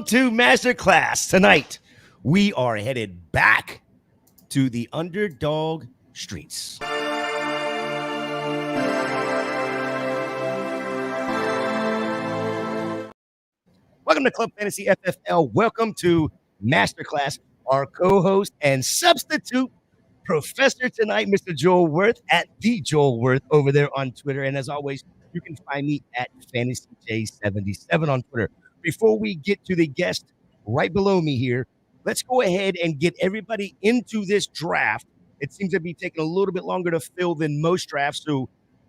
to Masterclass. Tonight, we are headed back to the Underdog streets. Welcome to Club Fantasy FFL. Welcome to Masterclass. Our co-host and substitute professor tonight, Mr. Joel Wirth, at the Joel Wirth over there on Twitter. And as always, you can find me at FantasyJ77 on Twitter. Before we get to the guest right below me here, let's go ahead and get everybody into this draft. It seems to be taking a little bit longer to fill than most drafts. So,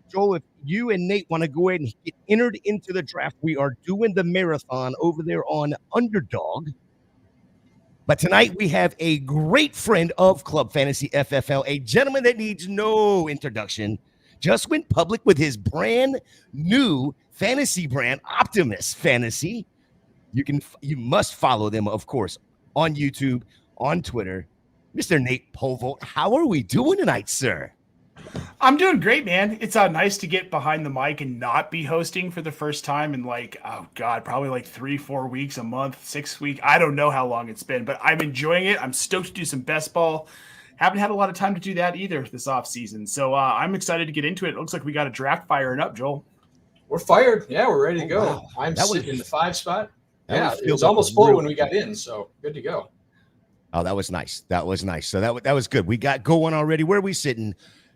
Joel, if you and Nate want to go ahead and get entered into the draft, we are doing the marathon over there on Underdog. But tonight we have a great friend of Club Fantasy FFL, a gentleman that needs no introduction, just went public with his brand new fantasy brand, Optimus Fantasy. You must follow them, of course, on YouTube, on Twitter. Mr. Nate Polvogt, how are we doing tonight, sir? I'm doing great, man. It's nice to get behind the mic and not be hosting for the first time in probably like 3-4 weeks, a month, 6 weeks. I don't know how long it's been, but I'm enjoying it. I'm stoked to do some best ball. Haven't had a lot of time to do that either this off season. So I'm excited to get into it. It looks like we got a draft firing up, Joel. We're fired. Yeah, we're ready to go. Wow. I'm sitting in the 5 spot. Yeah, it was almost full when we got in, so good to go. Oh, that was nice. That was nice. So that was good. We got going already. Where are we sitting?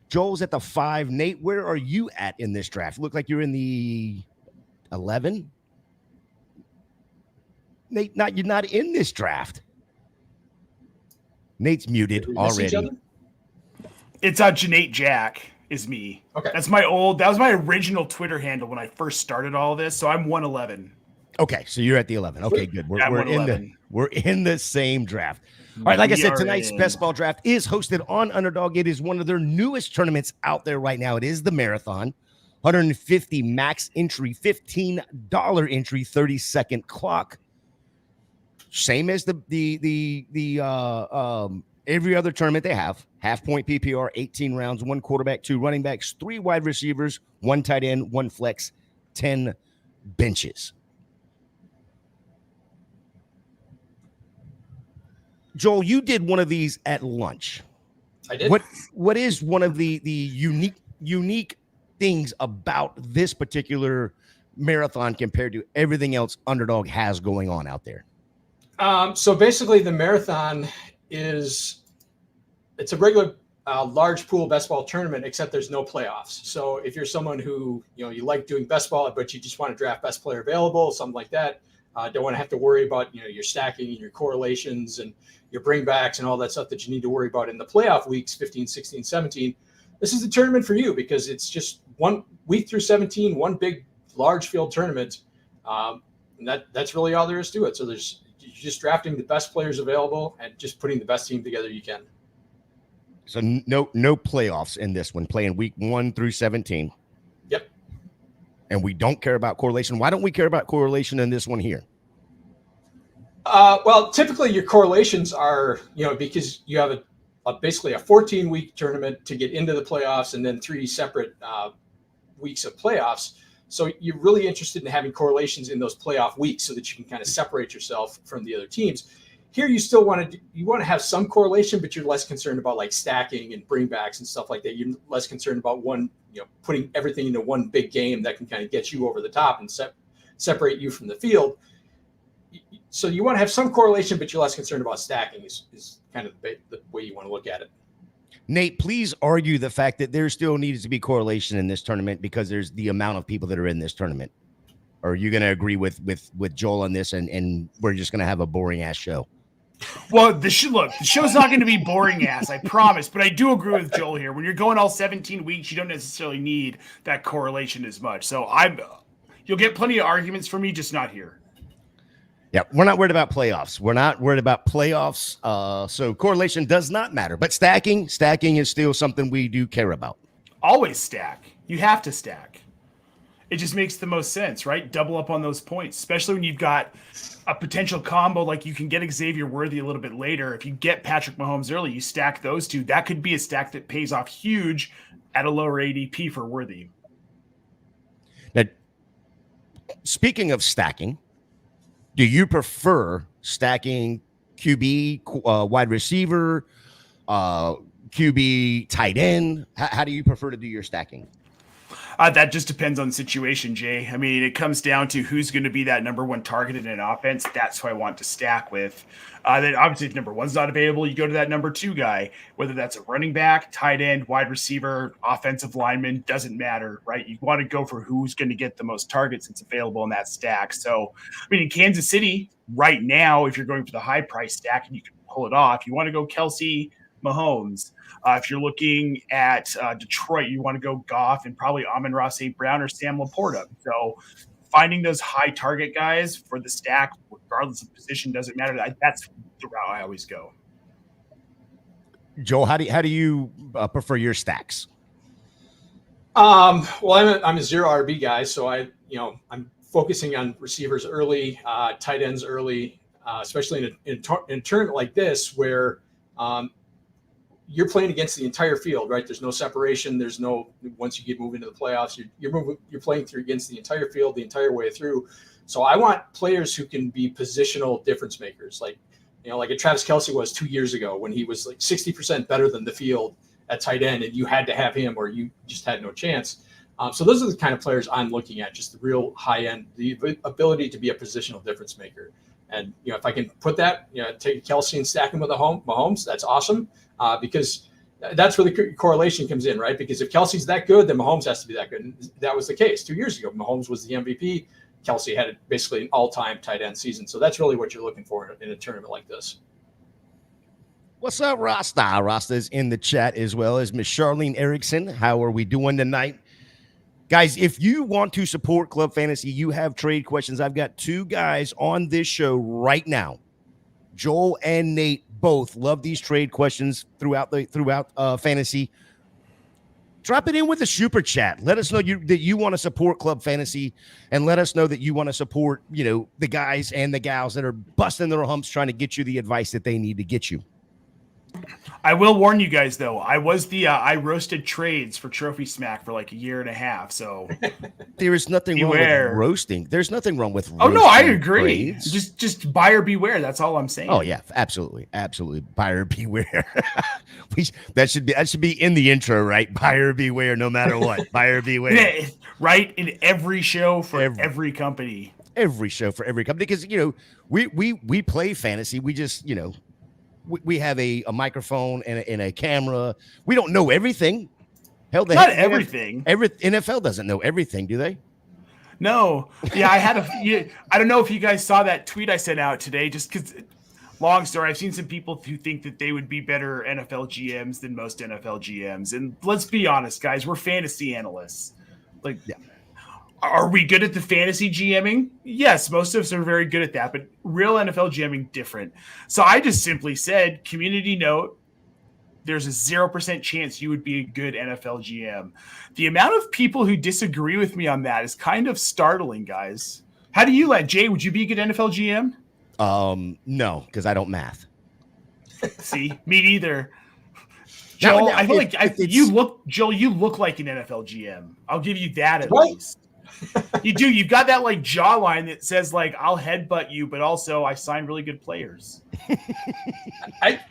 Joel's at the 5. Nate, where are you at in this draft? Look like you're in the 11. Nate, you're not in this draft. Nate's muted already. It's Janate Jack is me. Okay. That was my original Twitter handle when I first started all this. So I'm 111. Okay, so you're at the 11. Okay, good. We're in the same draft. All right, like I said, tonight's best ball draft is hosted on Underdog. It is one of their newest tournaments out there right now. It is the marathon, $150 max entry, $15 entry, 30-second clock. Same as every other tournament they have. Half point PPR, 18 rounds, 1 quarterback, 2 running backs, 3 wide receivers, 1 tight end, 1 flex, 10 benches. Joel, you did one of these at lunch. I did. What is one of the unique things about this particular marathon compared to everything else Underdog has going on out there? So basically, the marathon it's a regular large pool best ball tournament, except there's no playoffs. So if you're someone who you like doing best ball, but you just want to draft best player available, something like that, don't want to have to worry about your stacking and your correlations and your bringbacks and all that stuff that you need to worry about in the playoff weeks 15, 16, 17. This is the tournament for you because it's just 1 week through 17, one big large field tournament, and that's really all there is to it. So you're just drafting the best players available and just putting the best team together you can. So no playoffs in this one, playing week 1 through 17. Yep. And we don't care about correlation. Why don't we care about correlation in this one here? Well, typically your correlations are, because you have basically a 14-week tournament to get into the playoffs and then 3 separate weeks of playoffs. So you're really interested in having correlations in those playoff weeks so that you can kind of separate yourself from the other teams. Here, you still want to have some correlation, but you're less concerned about like stacking and bringbacks and stuff like that. You're less concerned about putting everything into one big game that can kind of get you over the top and separate you from the field. So you want to have some correlation, but you're less concerned about stacking is kind of the way you want to look at it. Nate, please argue the fact that there still needs to be correlation in this tournament because there's the amount of people that are in this tournament. Or are you going to agree with Joel on this and we're just going to have a boring ass show? Well, the show's not going to be boring ass, I promise. But I do agree with Joel here. When you're going all 17 weeks, you don't necessarily need that correlation as much. So you'll get plenty of arguments from me, just not here. Yeah, we're not worried about playoffs. So correlation does not matter. But stacking is still something we do care about. Always stack. You have to stack. It just makes the most sense, right? Double up on those points, especially when you've got a potential combo like you can get Xavier Worthy a little bit later. If you get Patrick Mahomes early, you stack those two. That could be a stack that pays off huge at a lower ADP for Worthy. Now, speaking of stacking, Do you prefer stacking QB, wide receiver, QB, tight end? How do you prefer to do your stacking? That just depends on the situation, Jay. I mean, it comes down to who's going to be that number one target in an offense. That's who I want to stack with. Then obviously, if number one's not available, you go to that number two guy, whether that's a running back, tight end, wide receiver, offensive lineman, doesn't matter, right? You want to go for who's going to get the most targets that's available in that stack. So, I mean, in Kansas City right now, if you're going for the high price stack and you can pull it off, you want to go Kelsey, Mahomes. If you're looking at Detroit, you want to go Goff and probably Amon-Ra St. Brown or Sam Laporta. So finding those high target guys for the stack, regardless of position, doesn't matter. That's the route I always go. Joel, how do you prefer your stacks? Well, I'm a zero RB guy, so I'm focusing on receivers early, tight ends early, especially in a tournament like this where you're playing against the entire field, right? There's no separation. There's no, once you get moving to the playoffs, you're playing through against the entire field, the entire way through. So I want players who can be positional difference makers. Like a Travis Kelce was 2 years ago when he was like 60% better than the field at tight end, and you had to have him or you just had no chance. So those are the kind of players I'm looking at, just the real high end, the ability to be a positional difference maker. And, if I can put that, take Kelce and stack him with Mahomes, that's awesome. Because that's where the correlation comes in, right? Because if Kelsey's that good, then Mahomes has to be that good. And that was the case 2 years ago. Mahomes was the MVP. Kelce had basically an all-time tight end season. So that's really what you're looking for in a tournament like this. What's up, Rasta? Rasta's in the chat as well as Miss Charlene Erickson. How are we doing tonight? Guys, if you want to support Club Fantasy, you have trade questions. I've got two guys on this show right now. Joel and Nate both love these trade questions throughout fantasy. Drop it in with a super chat. Let us know that you want to support Club Fantasy, and let us know that you want to support, the guys and the gals that are busting their humps trying to get you the advice that they need to get you. I will warn you guys, though. I was I roasted trades for Trophy Smack for like a year and a half. So there is nothing wrong with roasting. There's nothing wrong with roasting. Oh, no, I agree. Trades. Just buyer beware. That's all I'm saying. Oh, yeah, absolutely. Absolutely. Buyer beware. That should be in the intro, right? Buyer beware no matter what. Buyer beware. Right? In every show for every company. Every show for every company. Because, we play fantasy. We just, we have a microphone and a camera. We don't know everything. Hell, not everything. NFL doesn't know everything, do they? No. Yeah, I don't know if you guys saw that tweet I sent out today. Just because, long story, I've seen some people who think that they would be better NFL GMs than most NFL GMs. And let's be honest, guys, we're fantasy analysts. Like, yeah. Are we good at the fantasy GMing? Yes, most of us are very good at that, but real NFL GMing, different. So I just simply said, community note, there's a 0% chance you would be a good NFL GM. The amount of people who disagree with me on that is kind of startling, guys. How do you Jay, would you be a good NFL GM? No, because I don't math. See, me neither. Joel, I feel you look like an NFL GM. I'll give you that at least. You do. You've got that jawline that says I'll headbutt you, but also I sign really good players. I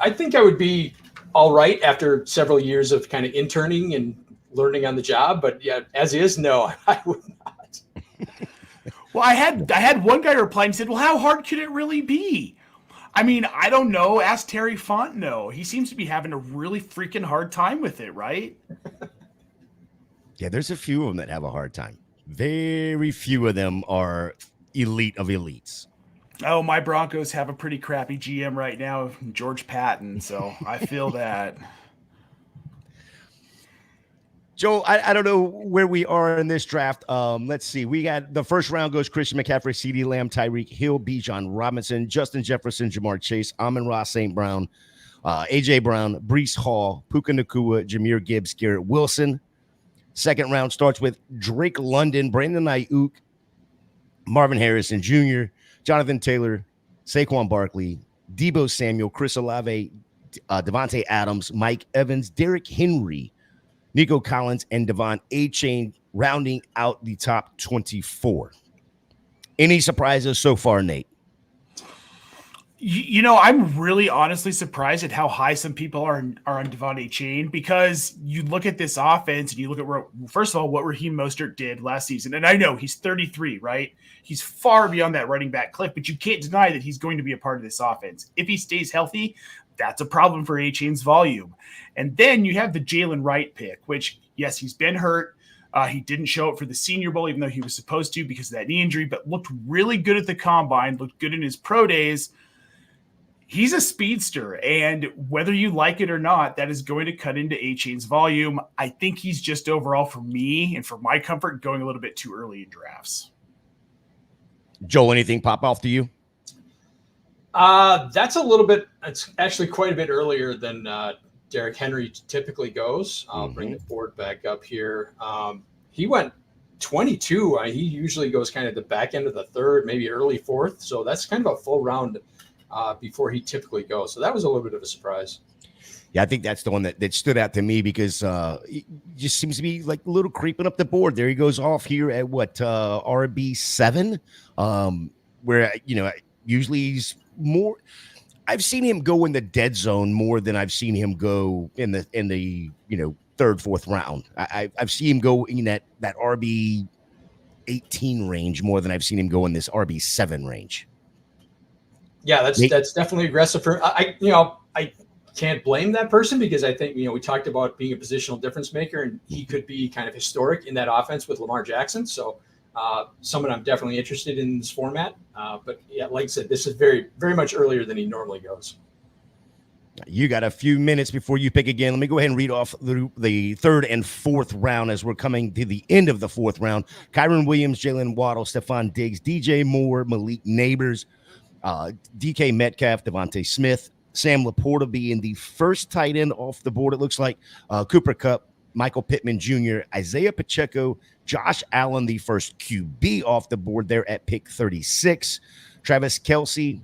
think I would be all right after several years of kind of interning and learning on the job. But yeah, as is, no, I would not. Well, I had one guy reply and said, "Well, how hard could it really be?" I mean, I don't know. Ask Terry Fontenot. He seems to be having a really freaking hard time with it, right? Yeah, there's a few of them that have a hard time. Very few of them are elite of elites. Oh, my Broncos have a pretty crappy GM right now, George Patton, so I feel that. Joel, I don't know where we are in this draft. Let's see. We got the first round goes Christian McCaffrey, CeeDee Lamb, Tyreek Hill, Bijan Robinson, Justin Jefferson, Jamar Chase, Amon-Ra St. Brown, A.J. Brown, Breece Hall, Puka Nacua, Jahmyr Gibbs, Garrett Wilson. Second round starts with Drake London, Brandon Ayuk, Marvin Harrison Jr., Jonathan Taylor, Saquon Barkley, Deebo Samuel, Chris Olave, Devontae Adams, Mike Evans, Derrick Henry, Nico Collins, and Devon Achane rounding out the top 24. Any surprises so far, Nate? I'm really honestly surprised at how high some people are on Devontae Chain, because you look at this offense and you look at first of all, what Raheem Mostert did last season. And I know he's 33, right? He's far beyond that running back cliff, but you can't deny that he's going to be a part of this offense. If he stays healthy, that's a problem for A-Chain's volume. And then you have the Jalen Wright pick, which, yes, he's been hurt. He didn't show up for the Senior Bowl, even though he was supposed to because of that knee injury, but looked really good at the combine, looked good in his pro days. He's a speedster, and whether you like it or not, that is going to cut into A-Chain's volume. I think he's just overall, for me and for my comfort, going a little bit too early in drafts. Joel, anything pop off to you? That's a little bit, it's actually quite a bit earlier than Derrick Henry typically goes. I'll bring the board back up here. He went 22. He usually goes kind of the back end of the third, maybe early fourth. So that's kind of a full round before he typically goes. So that was a little bit of a surprise. Yeah, I think that's the one that stood out to me because it just seems to be like a little creeping up the board. There he goes off here at RB7, where, usually he's more. I've seen him go in the dead zone more than I've seen him go in the third, fourth round. I've seen him go in that RB 18 range more than I've seen him go in this RB 7 range. Yeah, that's definitely aggressive for I can't blame that person, because I think we talked about being a positional difference maker, and he could be kind of historic in that offense with Lamar Jackson. So someone I'm definitely interested in this format. But yeah, like I said, this is very, very much earlier than he normally goes. You got a few minutes before you pick again. Let me go ahead and read off the third and fourth round as we're coming to the end of the fourth round. Kyron Williams, Jalen Waddle, Stephon Diggs, DJ Moore, Malik Neighbors, DK Metcalf, Devontae Smith, Sam Laporta being the first tight end off the board, it looks like, Cooper Kupp, Michael Pittman Jr., Isaiah Pacheco, Josh Allen, the first QB off the board there at pick 36. Travis Kelce.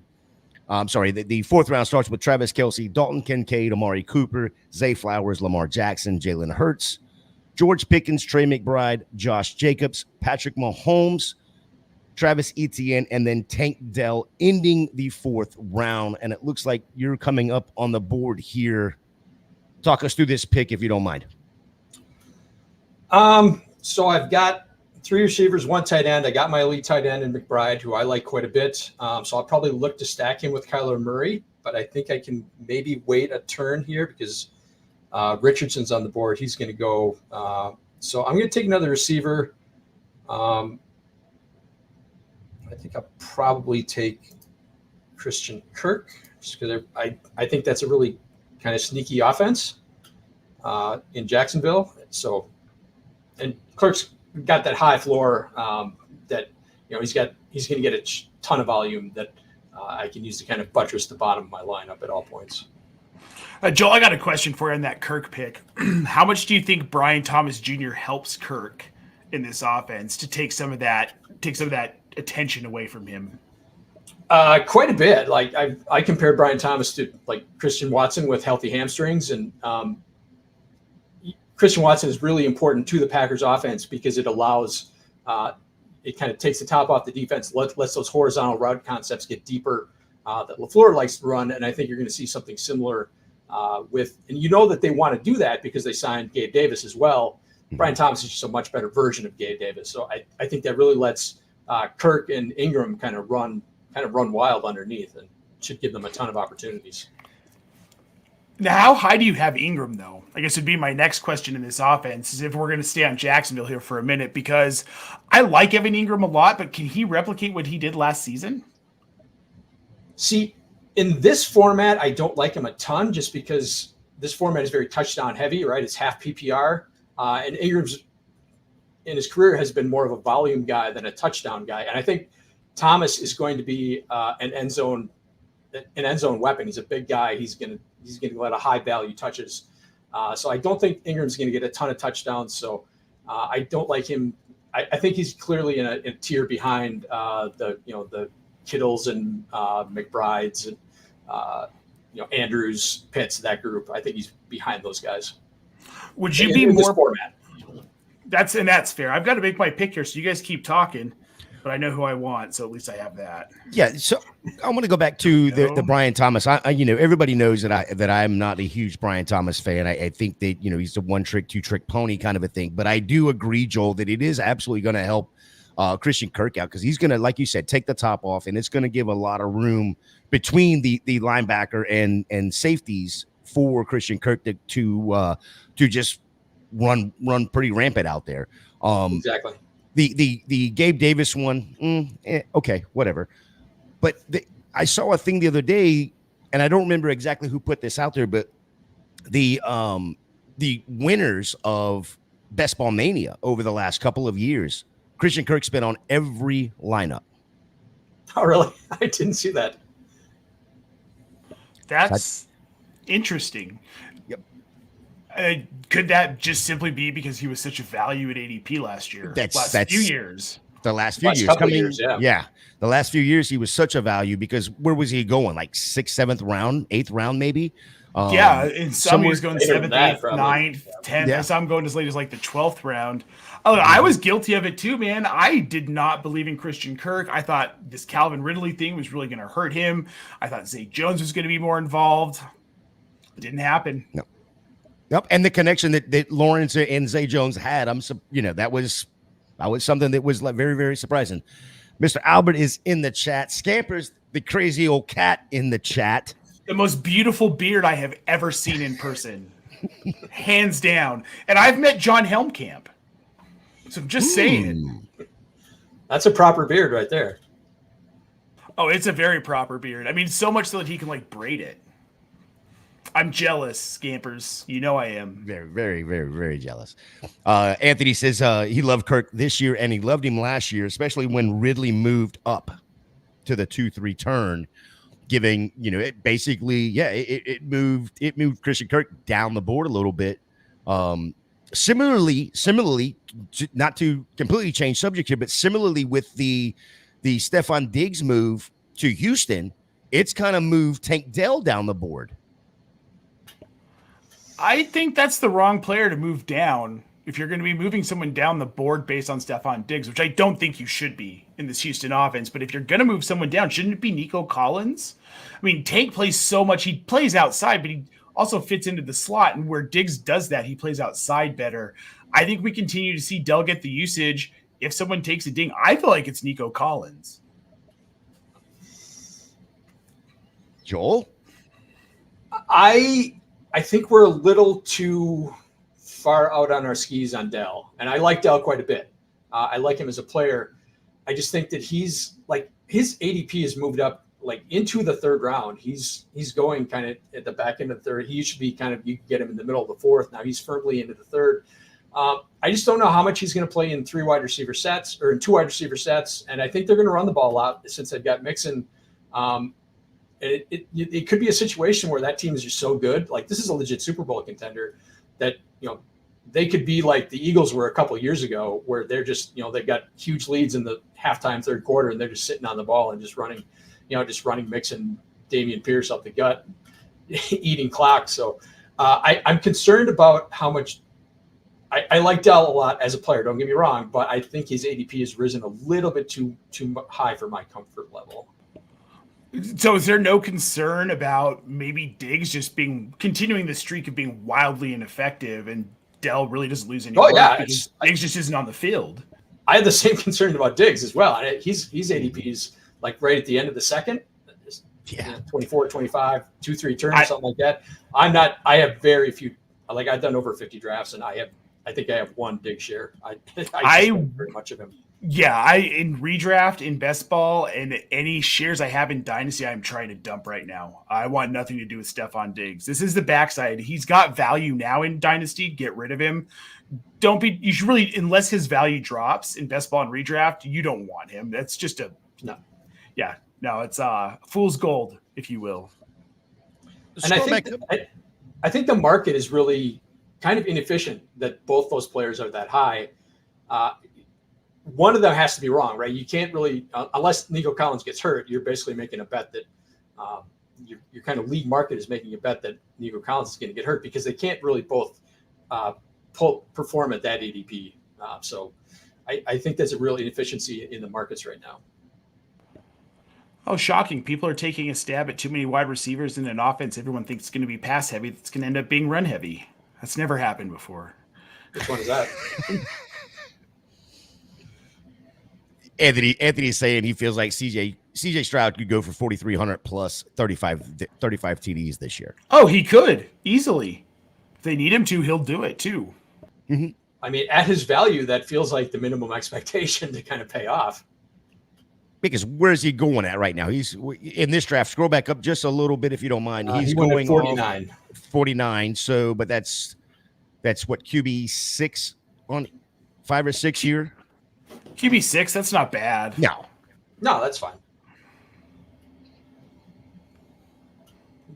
The fourth round starts with Travis Kelce, Dalton Kincaid, Amari Cooper, Zay Flowers, Lamar Jackson, Jalen Hurts, George Pickens, Trey McBride, Josh Jacobs, Patrick Mahomes, Travis Etienne, and then Tank Dell ending the fourth round. And it looks like you're coming up on the board here. Talk us through this pick, if you don't mind. So I've got 3 receivers, 1 tight end. I got my elite tight end in McBride, who I like quite a bit. So I'll probably look to stack him with Kyler Murray, but I think I can maybe wait a turn here because Richardson's on the board. He's going to go. So I'm going to take another receiver. I think I'll probably take Christian Kirk, just because I think that's a really kind of sneaky offense in Jacksonville. So, and Kirk's got that high floor that he's going to get a ton of volume that I can use to kind of buttress the bottom of my lineup at all points. Joel, I got a question for you on that Kirk pick. How much do you think Brian Thomas Jr. helps Kirk in this offense to take some of that attention away from him? Quite a bit. Like I compared Brian Thomas to like Christian Watson with healthy hamstrings, and Christian Watson is really important to the Packers offense because it allows it kind of takes the top off the defense, lets those horizontal route concepts get deeper that LaFleur likes to run, and I think you're going to see something similar and that they want to do that because they signed Gabe Davis as well. Brian Thomas is just a much better version of Gabe Davis, so I think that really lets Kirk and Engram kind of run wild underneath, and should give them a ton of opportunities. Now, how high do you have Engram, though? I guess would be my next question in this offense, is if we're going to stay on Jacksonville here for a minute, because I like Evan Engram a lot, but can he replicate what he did last season? See, in this format, I don't like him a ton just because this format is very touchdown heavy, right? It's half PPR, and Ingram's in his career has been more of a volume guy than a touchdown guy. And I think Thomas is going to be an end zone weapon. He's a big guy. He's going to let a high value touches. So I don't think Ingram's going to get a ton of touchdowns. So I don't like him. I think he's clearly in a tier behind the Kittles and McBrides and Andrews, Pitts, that group. I think he's behind those guys. Would you be more format? That's fair. I've got to make my pick here, so you guys keep talking. but I know who I want, so at least I have that. Yeah, so I want to go back to the Brian Thomas. I everybody knows that I'm not a huge Brian Thomas fan. I think that he's a one trick, two trick pony kind of a thing. But I do agree, Joel, that it is absolutely going to help Christian Kirk out because he's going to, like you said, take the top off, and it's going to give a lot of room between the linebacker and safeties for Christian Kirk to just run pretty rampant out there. Exactly. The Gabe Davis one, okay, whatever. But I saw a thing the other day, and I don't remember exactly who put this out there, but the winners of Best Ball Mania over the last couple of years, Christian Kirk's been on every lineup. Oh, really? I didn't see that. That's interesting. Yep. Could that just simply be because he was such a value at ADP last year? Last few years. The last few years. Yeah. The last few years, he was such a value because where was he going? Like 6th, 7th round, 8th round, maybe? In some he was going 7th, 8th, 9th, 10th. Yeah. Some going as late as like the 12th round. Oh, I was guilty of it too, man. I did not believe in Christian Kirk. I thought this Calvin Ridley thing was really going to hurt him. I thought Zay Jones was going to be more involved. It didn't happen. No. Yep. And the connection that Lawrence and Zay Jones had, that was something that was like very, very surprising. Mr. Albert is in the chat. Scampers, the crazy old cat, in the chat. The most beautiful beard I have ever seen in person. Hands down. And I've met John Helmkamp. So I'm just saying. That's a proper beard right there. Oh, it's a very proper beard. I mean, so much so that he can like braid it. I'm jealous, Scampers. You know I am. Very, very, very, very jealous. Anthony says he loved Kirk this year and he loved him last year, especially when Ridley moved up to the 2-3 turn, giving, it basically, it moved Christian Kirk down the board a little bit. Similarly, not to completely change subject here, but similarly with the Stephon Diggs move to Houston, it's kind of moved Tank Dell down the board. I think that's the wrong player to move down if you're going to be moving someone down the board based on Stephon Diggs, which I don't think you should be in this Houston offense. But if you're going to move someone down, shouldn't it be Nico Collins? I mean, Tank plays so much. He plays outside, but he also fits into the slot. And where Diggs does that, he plays outside better. I think we continue to see Dell get the usage. If someone takes a ding, I feel like it's Nico Collins. Joel? I think we're a little too far out on our skis on Dell, and I like Dell quite a bit. I like him as a player. I just think that he's like his ADP has moved up like into the 3rd round. He's going kind of at the back end of the 3rd. He used to be kind of, you can get him in the middle of the 4th. Now he's firmly into the 3rd. I just don't know how much he's going to play in 3 wide receiver sets or in 2 wide receiver sets, and I think they're going to run the ball a lot since they've got Mixon. It could be a situation where that team is just so good. Like this is a legit Super Bowl contender that, they could be like the Eagles were a couple of years ago where they're just, they've got huge leads in the halftime 3rd quarter and they're just sitting on the ball and just running Mixon, Dameon Pierce up the gut, eating clock. So I'm concerned about how much I like Dell a lot as a player. Don't get me wrong, but I think his ADP has risen a little bit too high for my comfort level. So is there no concern about maybe Diggs just continuing the streak of being wildly ineffective and Dell really doesn't lose any work because Diggs just isn't on the field? I have the same concern about Diggs as well. His ADP is like right at the end of the 2nd, 24, 25, 2-3 turns, something like that. I have very few, like I've done over 50 drafts and I think I have one Diggs share. I don't very much of him. Yeah, in redraft, in best ball, and any shares I have in Dynasty, I'm trying to dump right now. I want nothing to do with Stephon Diggs. This is the backside. He's got value now in Dynasty. Get rid of him. You should really, unless his value drops in best ball and redraft, you don't want him. That's just it's fool's gold, if you will. And I think the market is really kind of inefficient that both those players are that high. One of them has to be wrong, right? You can't really, unless Nico Collins gets hurt, you're basically making a bet that your kind of league market is making a bet that Nico Collins is going to get hurt because they can't really both perform at that ADP. So I think that's a real inefficiency in the markets right now. Oh, shocking. People are taking a stab at too many wide receivers in an offense everyone thinks is going to be pass heavy. It's going to end up being run heavy. That's never happened before. Which one is that? Anthony's saying he feels like CJ Stroud could go for 4,300 plus 35 TDs this year. Oh, he could easily. If they need him to, he'll do it too. Mm-hmm. I mean, at his value, that feels like the minimum expectation to kind of pay off. Because where's he going at right now? He's in this draft. Scroll back up just a little bit if you don't mind. He's going 49. 49. So, but that's what, QB 6 on 5 or 6 year. QB 6. That's not bad. No, that's fine.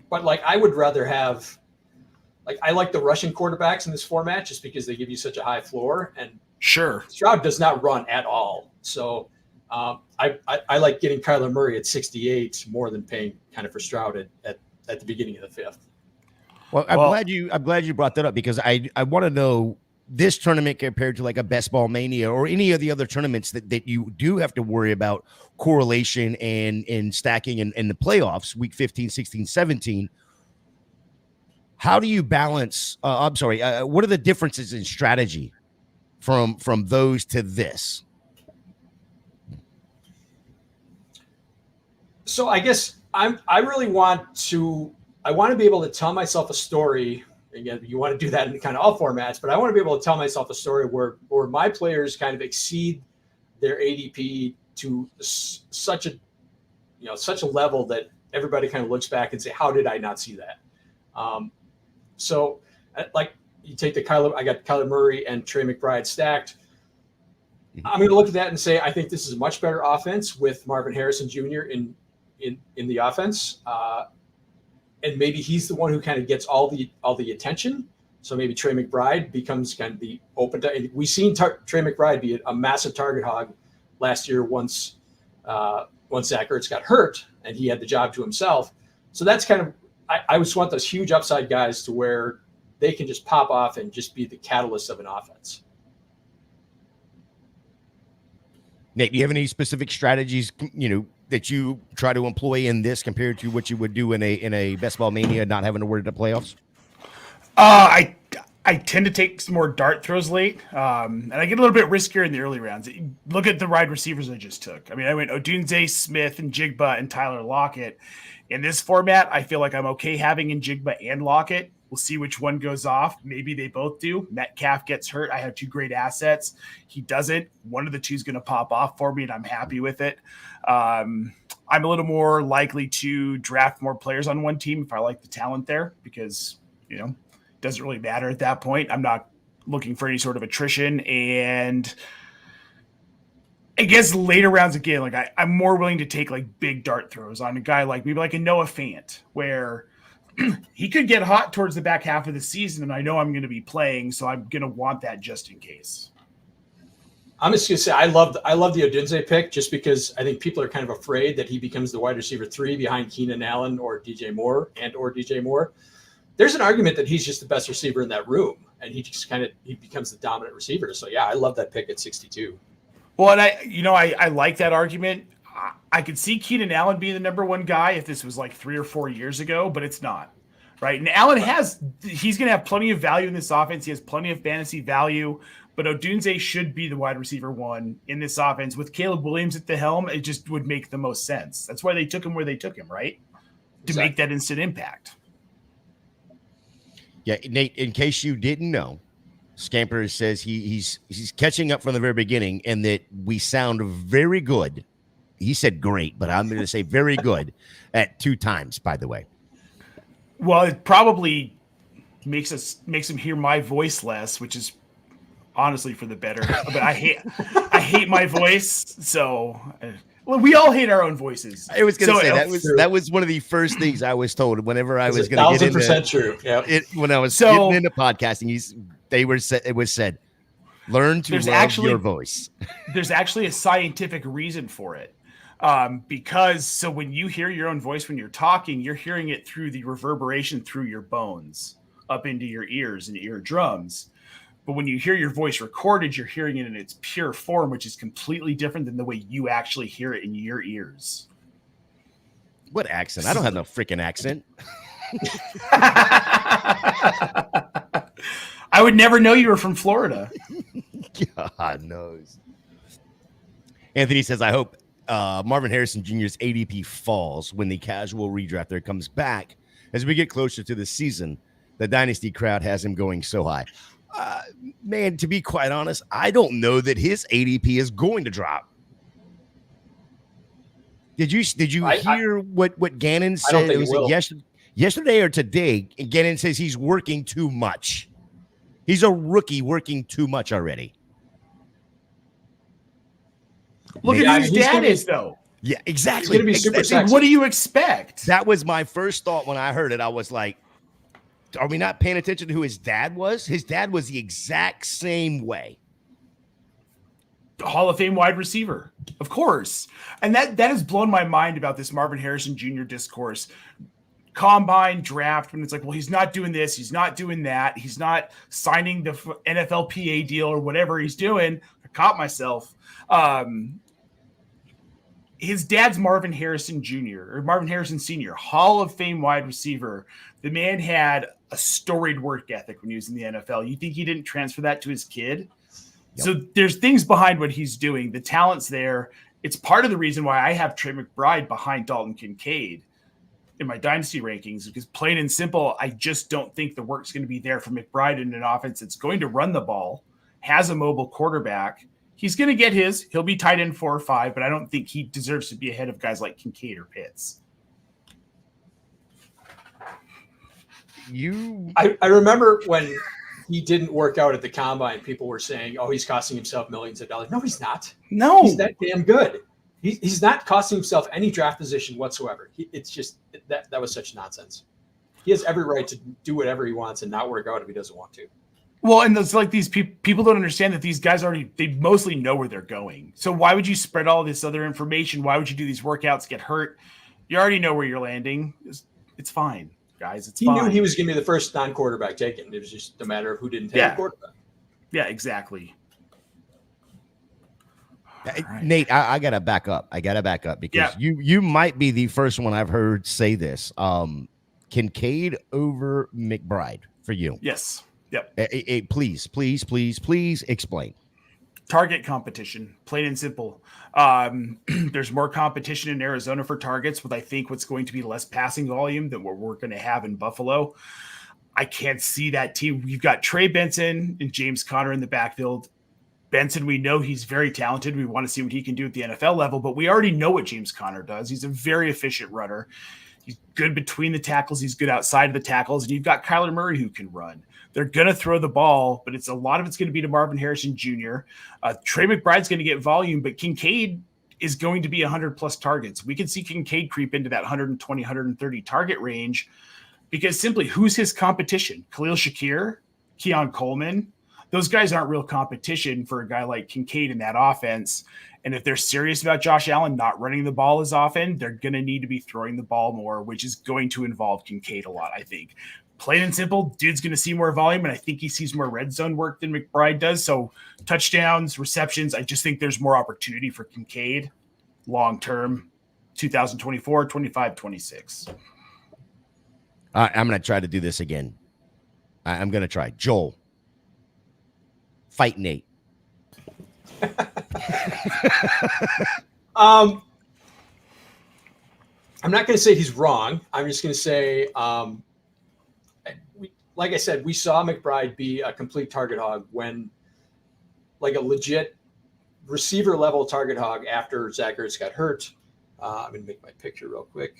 But like, I would rather have, like, I like the rushing quarterbacks in this format just because they give you such a high floor, and sure, Stroud does not run at all. So I like getting Kyler Murray at 68 more than paying kind of for Stroud at the beginning of the fifth. Well, I'm glad you brought that up, because I want to know this tournament compared to like a Best Ball Mania or any of the other tournaments that you do have to worry about correlation and stacking in the playoffs, week 15, 16, 17. How do you balance? What are the differences in strategy from those to this? So I guess I want to be able to tell myself a story. Again, you want to do that in kind of all formats, but I want to be able to tell myself a story where my players kind of exceed their ADP to such a level that everybody kind of looks back and say, how did I not see that? So like you take I got Kyler Murray and Trey McBride stacked. I'm going to look at that and say, I think this is a much better offense with Marvin Harrison Jr. in the offense. And maybe he's the one who kind of gets all the attention. So maybe Trey McBride becomes kind of the open. And we've seen Trey McBride be a massive target hog last year once Zach Ertz got hurt and he had the job to himself. So that's kind of, I just want those huge upside guys to where they can just pop off and just be the catalyst of an offense. Nate, do you have any specific strategies, that you try to employ in this compared to what you would do in a Best Ball Mania, not having to worry about the playoffs? I tend to take some more dart throws late, and I get a little bit riskier in the early rounds. Look at the wide receivers I just took. I mean, I went Odunze, Smith, and Jigba, and Tyler Lockett. In this format, I feel like I'm okay having in Jigba and Lockett. We'll see which one goes off. Maybe they both do. Metcalf gets hurt. I have two great assets. He doesn't. One of the two is going to pop off for me, and I'm happy with it. I'm a little more likely to draft more players on one team if I like the talent there, because, it doesn't really matter at that point. I'm not looking for any sort of attrition. And I guess later rounds again, like I'm more willing to take like big dart throws on a guy like maybe like a Noah Fant, where he could get hot towards the back half of the season, and I know I'm going to be playing, so I'm going to want that just in case. I'm just going to say I love the Odunze pick just because I think people are kind of afraid that he becomes the wide receiver 3 behind Keenan Allen or DJ Moore. There's an argument that he's just the best receiver in that room, and he becomes the dominant receiver. So yeah, I love that pick at 62. Well, and I like that argument. I could see Keenan Allen being the number one guy if this was like 3 or 4 years ago, but it's not, right? And Allen he's going to have plenty of value in this offense. He has plenty of fantasy value, but Odunze should be the wide receiver 1 in this offense. With Caleb Williams at the helm, it just would make the most sense. That's why they took him where they took him, right? To make that instant impact. Yeah, Nate, in case you didn't know, Scamper says he's catching up from the very beginning, and that we sound very good. He said great, but I'm going to say very good at 2 times, by the way. Well, it probably makes him hear my voice less, which is honestly for the better. But I hate my voice, so well, we all hate our own voices. I was going to say that was one of the first things I was told whenever I was going to get into 1,000% true. Yeah. When I was getting into podcasting, it was said, learn to love your voice. There's actually a scientific reason for it. Because when you hear your own voice when you're talking, you're hearing it through the reverberation through your bones up into your ears and eardrums. But when you hear your voice recorded, you're hearing it in its pure form, which is completely different than the way you actually hear it in your ears. What accent? I don't have no freaking accent. I would never know you were from Florida. God knows. Anthony says, I hope Marvin Harrison Jr.'s ADP falls when the casual redrafter comes back. As we get closer to the season, the Dynasty crowd has him going so high. Man, to be quite honest, I don't know that his ADP is going to drop. Did you hear what Gannon said? I don't think it it will. Yesterday or today, Gannon says he's working too much. He's a rookie working too much already. Look at whose dad is, though. Yeah, exactly. He's going to be super sexy. What do you expect? That was my first thought when I heard it. I was like, are we not paying attention to who his dad was? His dad was the exact same way. Hall of Fame wide receiver, of course. And that has blown my mind about this Marvin Harrison Jr. discourse. Combine, draft, when it's like, well, he's not doing this, he's not doing that, he's not signing the NFLPA deal or whatever he's doing. I caught myself. His dad's Marvin Harrison Jr. or Marvin Harrison Sr., Hall of Fame wide receiver. The man had a storied work ethic when he was in the NFL. You think he didn't transfer that to his kid? Yep. So there's things behind what he's doing. The talent's there. It's part of the reason why I have Trey McBride behind Dalton Kincaid in my dynasty rankings, because plain and simple, I just don't think the work's going to be there for McBride in an offense that's going to run the ball, has a mobile quarterback. He's going to get his. He'll be tight end 4 or 5, but I don't think he deserves to be ahead of guys like Kincaid or Pitts. I remember when he didn't work out at the combine, people were saying, oh, he's costing himself millions of dollars. No, he's not. No. He's that damn good. He's not costing himself any draft position whatsoever. It's just that was such nonsense. He has every right to do whatever he wants and not work out if he doesn't want to. Well, and it's like these people don't understand that these guys they mostly know where they're going. So why would you spread all this other information? Why would you do these workouts, get hurt? You already know where you're landing. It's fine, guys. It's fine. He knew he was going to be the first non-quarterback taken. It was just a matter of who didn't take a quarterback. Yeah, exactly. Right. Nate, I gotta back up. Because you might be the first one I've heard say this. Kincaid over McBride for you. Yes. Yep. Please explain. Target competition, plain and simple. There's more competition in Arizona for targets with, I think, what's going to be less passing volume than what we're going to have in Buffalo. I can't see that team. You've got Trey Benson and James Conner in the backfield. Benson, we know he's very talented. We want to see what he can do at the NFL level, but we already know what James Conner does. He's a very efficient runner. He's good between the tackles. He's good outside of the tackles. And you've got Kyler Murray who can run. They're going to throw the ball, but a lot of it's going to be to Marvin Harrison Jr. Trey McBride's going to get volume, but Kincaid is going to be 100-plus targets. We could see Kincaid creep into that 120, 130 target range because simply who's his competition? Khalil Shakir, Keon Coleman. Those guys aren't real competition for a guy like Kincaid in that offense. And if they're serious about Josh Allen not running the ball as often, they're going to need to be throwing the ball more, which is going to involve Kincaid a lot, I think. Plain and simple, dude's going to see more volume, and I think he sees more red zone work than McBride does. So touchdowns, receptions, I just think there's more opportunity for Kincaid long-term, 2024, 25, 26. I'm going to try to do this again. I'm going to try. Joel. Fight Nate. I'm not going to say he's wrong. I'm just going to say, like I said, we saw McBride be a complete target hog when, like a legit receiver level target hog after Zach Ertz got hurt. I'm going to make my picture real quick.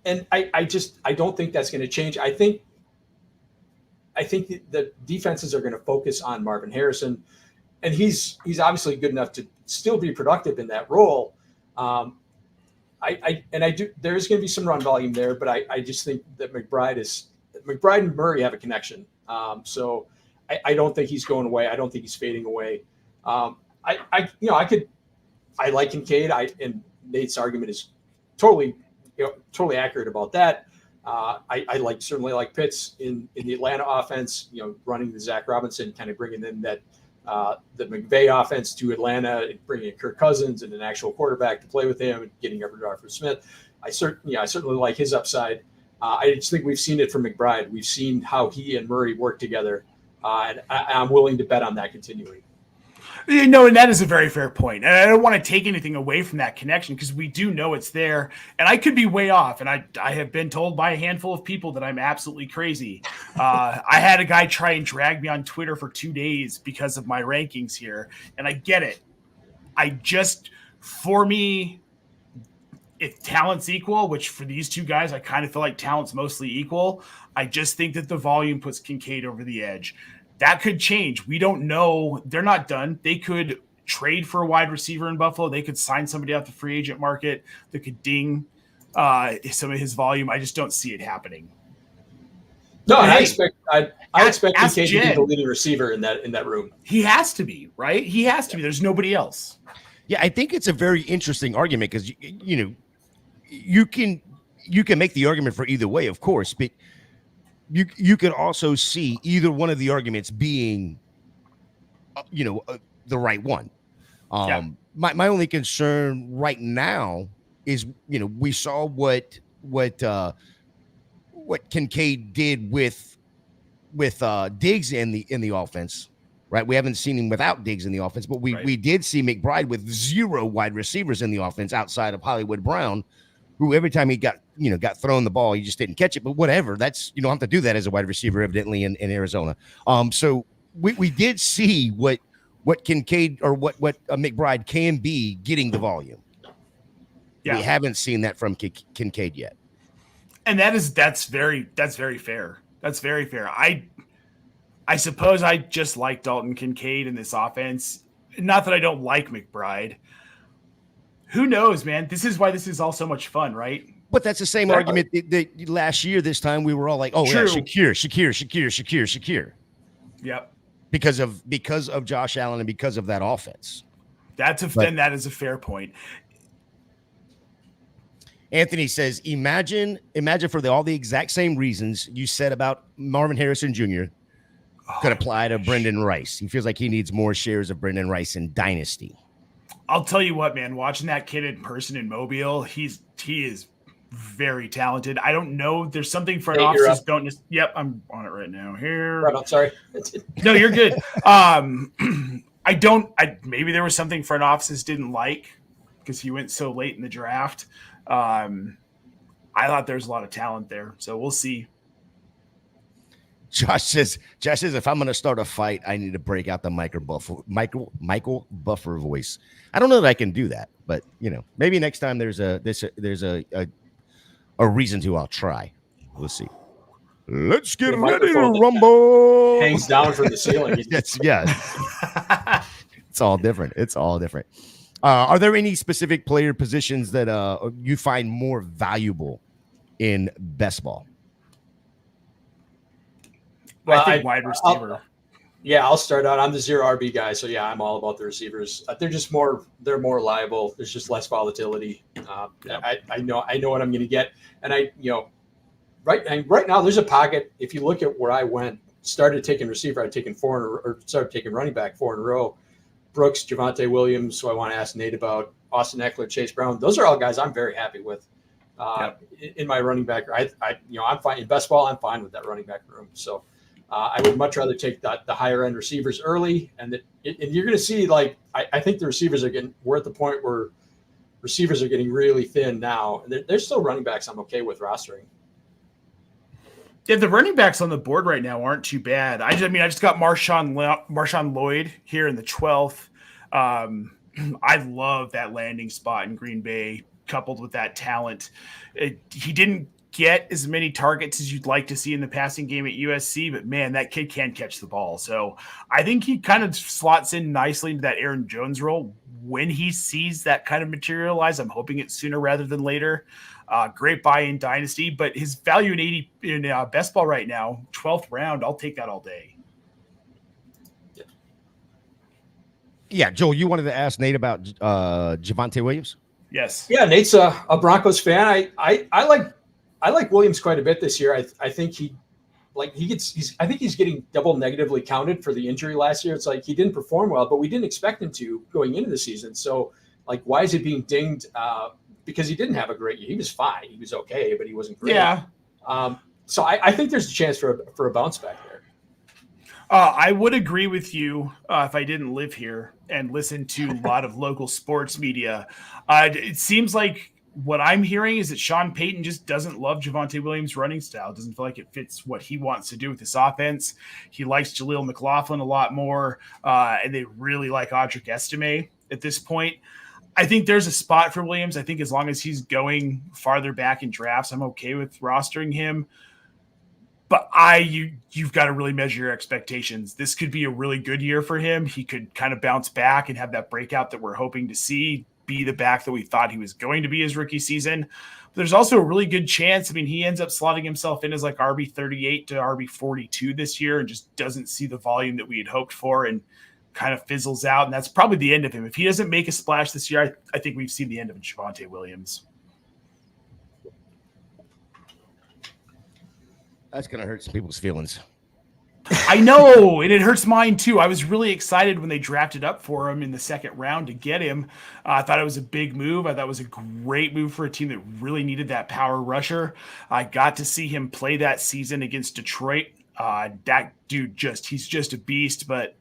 And I don't think that's going to change. I think the defenses are going to focus on Marvin Harrison, and he's obviously good enough to still be productive in that role. There's going to be some run volume there, but I just think that McBride and Murray have a connection. So I don't think he's going away. I don't think he's fading away. I like Kincaid. And Nate's argument is totally accurate about that. I certainly like Pitts in the Atlanta offense, running the Zach Robinson, kind of bringing in that the McVay offense to Atlanta, and bringing in Kirk Cousins and an actual quarterback to play with him, and getting Everett Smith. I certainly like his upside. I just think we've seen it from McBride. We've seen how he and Murray work together, and I'm willing to bet on that continuing. And that is a very fair point. And I don't want to take anything away from that connection, because we do know it's there. And I could be way off. And I have been told by a handful of people that I'm absolutely crazy. I had a guy try and drag me on Twitter for 2 days because of my rankings here. And I get it. For me, if talent's equal, which for these two guys, I kind of feel like talent's mostly equal, I just think that the volume puts Kincaid over the edge. That could change. We don't know. They're not done. They could trade for a wide receiver in Buffalo. They could sign somebody off the free agent market that could ding some of his volume. I just don't see it happening. No, and I expect Kincaid to be the leading receiver in that room. He has to be, right? He has to be. There's nobody else. Yeah, I think it's a very interesting argument, because you can make the argument for either way, of course, but you could also see either one of the arguments being, the right one. My only concern right now is, we saw what Kincaid did with Diggs in the offense, right? We haven't seen him without Diggs in the offense, but we did see McBride with 0 wide receivers in the offense outside of Hollywood Brown, who every time he got thrown the ball, he just didn't catch it. But whatever, that's, you don't have to do that as a wide receiver, evidently in Arizona. So we did see what Kincaid or what McBride can be getting the volume. Yeah. We haven't seen that from Kincaid yet. And that's very fair. That's very fair. I suppose I just like Dalton Kincaid in this offense. Not that I don't like McBride. Who knows, man? This is why this is all so much fun, right? But that's the same argument that last year, this time we were all like, oh, true. Yeah, Shakir. Yep. Because of Josh Allen and because of that offense. Then that is a fair point. Anthony says, imagine for all the exact same reasons you said about Marvin Harrison Jr. could apply to Brendan Rice. He feels like he needs more shares of Brendan Rice in Dynasty. I'll tell you what, man, watching that kid in person in Mobile, he is very talented. I don't know. There's something front offices don't just, yep, I'm on it right now here. Right, I'm sorry. No, you're good. Maybe there was something front offices didn't like because he went so late in the draft. I thought there's a lot of talent there. So we'll see. Josh says, if I'm going to start a fight, I need to break out the Michael Buffer voice. I don't know that I can do that, but maybe next time there's a reason to, I'll try. We'll see. Let's get ready to rumble. Hangs down from the ceiling. Yeah. It's all different. Are there any specific player positions that you find more valuable in best ball? Well, I think wide receiver. I'll start out. I'm the 0 RB guy, so yeah, I'm all about the receivers. They're more reliable. There's just less volatility. I know what I'm going to get, and right now there's a pocket. If you look at where I started taking receiver, I'd taken started taking running back 4 in a row. Brooks, Javonte Williams, who I want to ask Nate about, Austin Eckler, Chase Brown. Those are all guys I'm very happy with. In my running back, I'm fine in best ball. I'm fine with that running back room. So. I would much rather take the higher end receivers early, and you're going to see I think the receivers we're at the point where receivers are getting really thin now, and there's still running backs I'm okay with rostering. Yeah, the running backs on the board right now aren't too bad. I just got Marshawn Lloyd here in the 12th. I love that landing spot in Green Bay, coupled with that talent. He didn't get as many targets as you'd like to see in the passing game at USC, but man, that kid can catch the ball. So I think he kind of slots in nicely into that Aaron Jones role when he sees that kind of materialize. I'm hoping it's sooner rather than later. Great buy in Dynasty, but his value in best ball right now, 12th round, I'll take that all day. Yeah, Joel, you wanted to ask Nate about Javonte Williams? Yes. Yeah, Nate's a Broncos fan. I I like Williams quite a bit this year. I think I think he's getting double negatively counted for the injury last year. It's like he didn't perform well, but we didn't expect him to going into the season. So like, why is he being dinged? Because he didn't have a great year. He was fine. He was okay, but he wasn't great. Yeah. So I think there's a chance for a bounce back there. I would agree with you if I didn't live here and listen to a lot of local sports media. It seems like what I'm hearing is that Sean Payton just doesn't love Javonte Williams' running style. Doesn't feel like it fits what he wants to do with this offense. He likes Jaleel McLaughlin a lot more, and they really like Audric Estime at this point. I think there's a spot for Williams. I think as long as he's going farther back in drafts, I'm okay with rostering him. But you've got to really measure your expectations. This could be a really good year for him. He could kind of bounce back and have that breakout that we're hoping to see, be the back that we thought he was going to be his rookie season. But there's also a really good chance. I mean, he ends up slotting himself in as like RB 38 to RB 42 this year and just doesn't see the volume that we had hoped for and kind of fizzles out. And that's probably the end of him. If he doesn't make a splash this year, I think we've seen the end of Javonte Williams. That's going to hurt some people's feelings. I know, and it hurts mine too. I was really excited when they drafted up for him in the second round to get him. I thought it was a big move. I thought it was a great move for a team that really needed that power rusher. I got to see him play that season against Detroit. That dude he's just a beast, but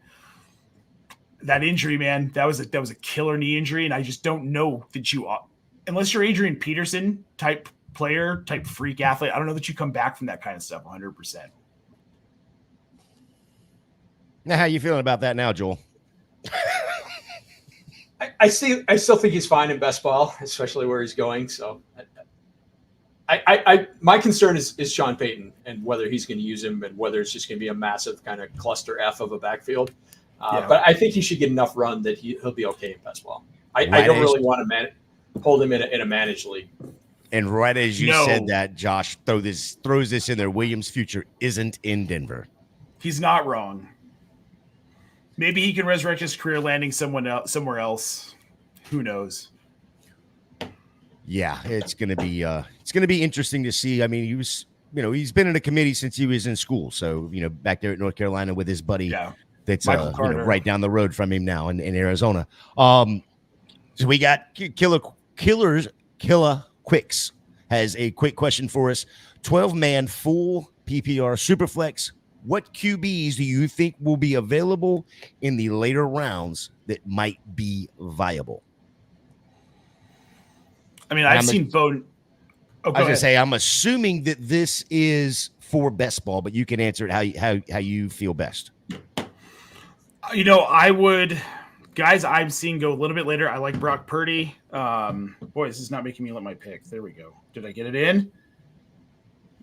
that injury, man, that was a killer knee injury, and I just don't know that unless you're Adrian Peterson type player, type freak athlete, I don't know that you come back from that kind of stuff 100%. Now, how you feeling about that now, Joel? I still think he's fine in best ball, especially where he's going. So my concern is Sean Payton and whether he's going to use him and whether it's just going to be a massive kind of cluster F of a backfield. But I think he should get enough run that he'll be okay in best ball. I don't really want to hold him in a managed league. And right as you said that, Josh throws this in there. Williams' future isn't in Denver. He's not wrong. Maybe he can resurrect his career landing somewhere else. Who knows? Yeah, it's gonna be interesting to see. I mean, he's been in a committee since he was in school. So back there at North Carolina with his buddy. Yeah. That's right down the road from him now in Arizona. So we got Killer Quicks has a quick question for us. 12-man full PPR Superflex. What QBs do you think will be available in the later rounds that might be viable? I mean, I've seen Bowden. I was going to say, I'm assuming that this is for best ball, but you can answer it how you feel best. I would, guys I've seen go a little bit later. I like Brock Purdy. Boy, this is not making me let my pick. There we go. Did I get it in?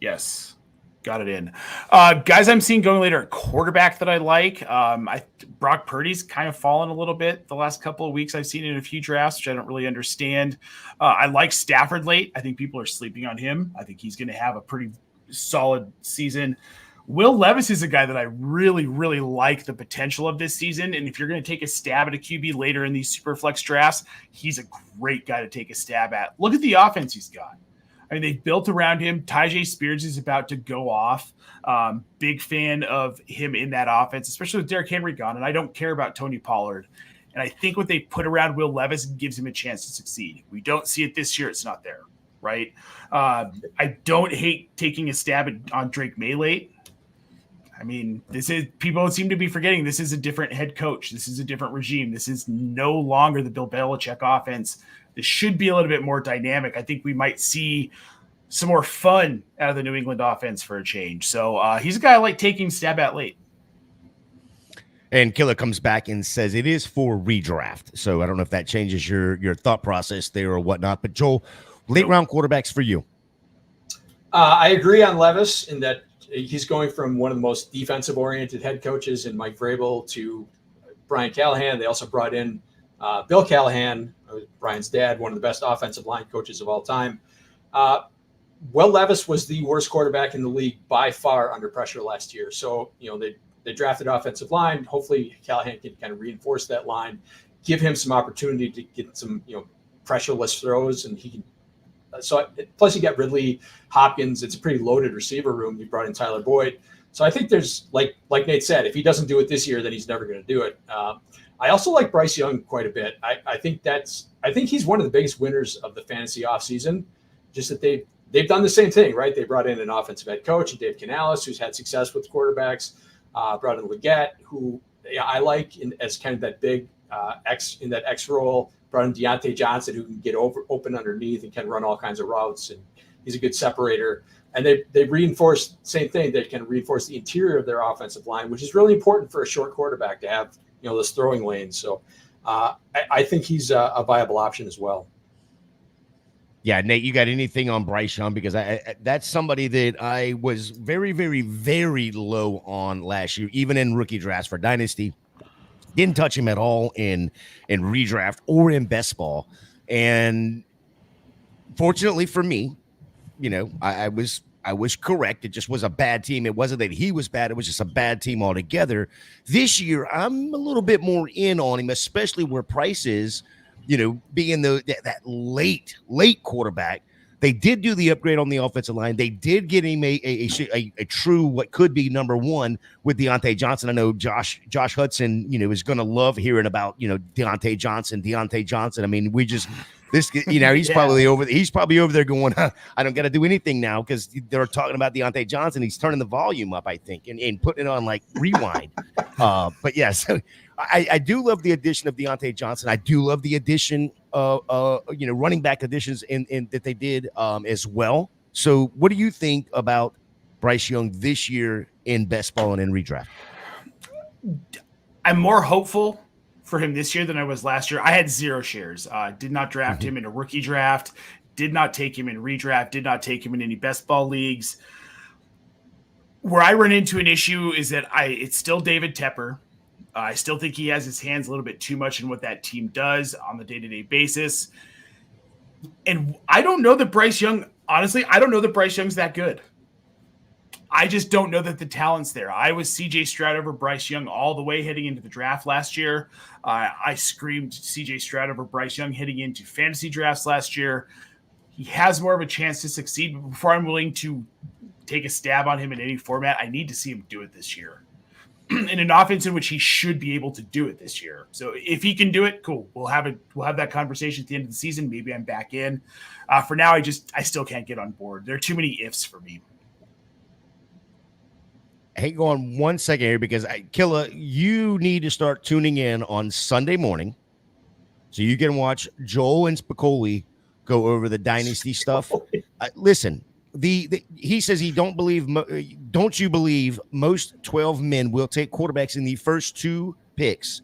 Yes. Got it in. Guys I'm seeing going later, quarterback that I like. Brock Purdy's kind of fallen a little bit the last couple of weeks. I've seen in a few drafts, which I don't really understand. I like Stafford late. I think people are sleeping on him. I think he's going to have a pretty solid season. Will Levis is a guy that I really, really like the potential of this season. And if you're going to take a stab at a QB later in these super flex drafts, he's a great guy to take a stab at. Look at the offense he's got. I mean, they've built around him. Tyjae Spears is about to go off. Big fan of him in that offense, especially with Derrick Henry gone. And I don't care about Tony Pollard. And I think what they put around Will Levis gives him a chance to succeed. We don't see it this year. It's not there, right? I don't hate taking a stab on Drake May late. I mean, people seem to be forgetting this is a different head coach. This is a different regime. This is no longer the Bill Belichick offense. This should be a little bit more dynamic. I think we might see some more fun out of the New England offense for a change. So he's a guy I like taking stab at late. And Killer comes back and says it is for redraft. So I don't know if that changes your thought process there or whatnot. But Joel, late round quarterbacks for you. I agree on Levis in that he's going from one of the most defensive-oriented head coaches in Mike Vrabel to Brian Callahan. They also brought in Bill Callahan, Brian's dad, one of the best offensive line coaches of all time. Will Levis was the worst quarterback in the league by far under pressure last year. So, they drafted offensive line. Hopefully Callahan can kind of reinforce that line, give him some opportunity to get some, pressureless throws, and he can Plus you got Ridley, Hopkins. It's a pretty loaded receiver room. You brought in Tyler Boyd. So I think there's like Nate said, if he doesn't do it this year, then he's never going to do it. I also like Bryce Young quite a bit. I think he's one of the biggest winners of the fantasy offseason. Just that they've done the same thing, right? They brought in an offensive head coach, and Dave Canales, who's had success with quarterbacks. Brought in Leggett, who I like as kind of that big X in that X role. Brought in Deontay Johnson, who can get open underneath and can run all kinds of routes, and he's a good separator. And they reinforced same thing. They can reinforce the interior of their offensive line, which is really important for a short quarterback to have, this throwing lane. So I think he's a viable option as well. Yeah, Nate, you got anything on Bryce Young? Because that's somebody that I was very, very, very low on last year, even in rookie drafts for Dynasty. Didn't touch him at all in redraft or in best ball. And fortunately for me, I was correct. It just was a bad team. It wasn't that he was bad. It was just a bad team altogether. This year, I'm a little bit more in on him, especially where Price is, being that late quarterback. They did do the upgrade on the offensive line. They did get him a true what could be number one with Deontay Johnson. I know Josh Hudson, is going to love hearing about, Deontay Johnson. I mean, he's probably over there going, I don't got to do anything now because they're talking about Deontay Johnson. He's turning the volume up, I think, and putting it on like rewind. But yeah, so I do love the addition of Deontay Johnson. I do love the addition of running back additions in that they did as well. So what do you think about Bryce Young this year in best ball and in redraft? I'm more hopeful for him this year than I was last year. I had 0 shares. Did not draft him in a rookie draft. Did not take him in redraft. Did not take him in any best ball leagues. Where I run into an issue is that it's still David Tepper. I still think he has his hands a little bit too much in what that team does on the day-to-day basis. And I don't know that Bryce Young, honestly, I don't know that Bryce Young's that good. I just don't know that the talent's there. I was CJ Stroud over Bryce Young all the way heading into the draft last year. I screamed CJ Stroud over Bryce Young heading into fantasy drafts last year. He has more of a chance to succeed, but before I'm willing to take a stab on him in any format, I need to see him do it this year. In an offense in which he should be able to do it this year. So if he can do it, cool. We'll have that conversation at the end of the season. Maybe I'm back in. For now, I still can't get on board. There are too many ifs for me. Hang on 1 second here because Killa, you need to start tuning in on Sunday morning so you can watch Joel and Spicoli go over the dynasty stuff. Listen. He says he don't you believe most 12 men will take quarterbacks in the first 2 picks?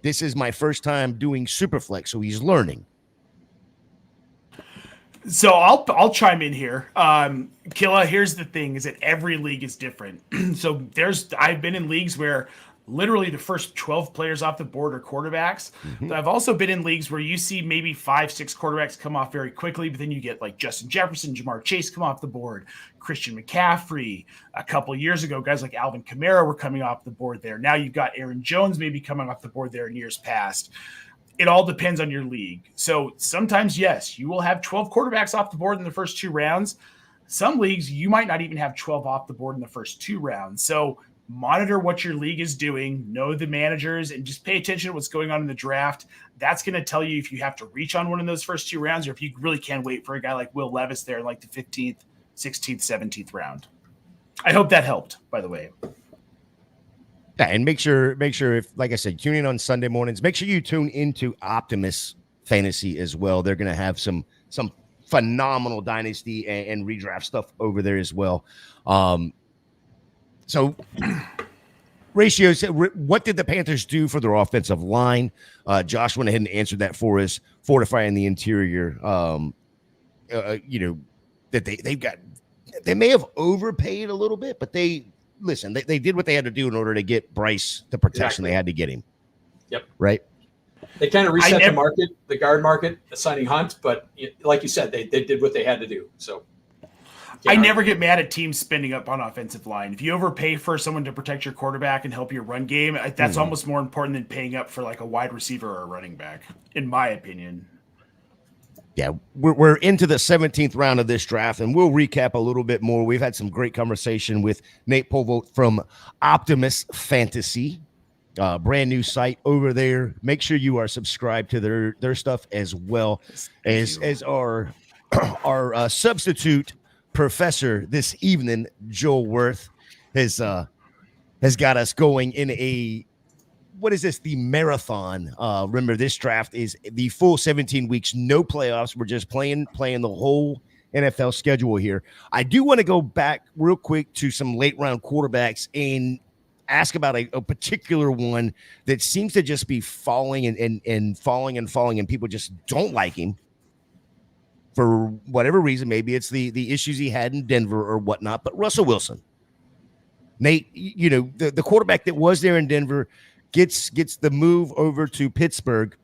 This is my first time doing Superflex, so he's learning. So I'll chime in here. Killa, here's the thing: is that every league is different. So I've been in leagues where literally the first 12 players off the board are quarterbacks. But I've also been in leagues where you see maybe 5-6 quarterbacks come off very quickly, but then you get like Justin Jefferson, Jamar Chase come off the board, Christian McCaffrey. A couple of years ago, guys like Alvin Kamara were coming off the board there. Now you've got Aaron Jones maybe coming off the board there in years past. It all depends on your league. So sometimes, yes, you will have 12 quarterbacks off the board in the first 2 rounds. Some leagues, you might not even have 12 off the board in the first 2 rounds. So monitor what your league is doing, know the managers, and just pay attention to what's going on in the draft. That's going to tell you if you have to reach on one of those first 2 rounds or if you really can wait for a guy like Will Levis there in like the 15th, 16th, 17th round. I hope that helped, by the way. Yeah, and make sure if, like I said, tune in on Sunday mornings. Make sure you tune into Optimus Fantasy as well. They're going to have some phenomenal dynasty and redraft stuff over there as well. So ratios, what did the Panthers do for their offensive line? Josh went ahead and answered that for us, fortifying the interior. That they may have overpaid a little bit, but they did what they had to do in order to get Bryce the protection they had to get him. Yep. Right. They kind of reset the guard market, signing Hunt, but like you said, they did what they had to do. So I never get mad at teams spending up on offensive line. If you overpay for someone to protect your quarterback and help your run game, that's almost more important than paying up for like a wide receiver or a running back, in my opinion. Yeah, we're into the 17th round of this draft, and we'll recap a little bit more. We've had some great conversation with Nate Polvogt from Optimus Fantasy, brand new site over there. Make sure you are subscribed to their stuff as well as our our substitute professor this evening, Joel Wirth, has got us going in a what is this? The marathon. Remember, this draft is the full 17 weeks, no playoffs. We're just playing the whole NFL schedule here. I do want to go back real quick to some late round quarterbacks and ask about a particular one that seems to just be falling and falling, and people just don't like him for whatever reason. Maybe it's the issues he had in Denver or whatnot, but Russell Wilson. Nate, you know, the quarterback that was there in Denver gets the move over to Pittsburgh.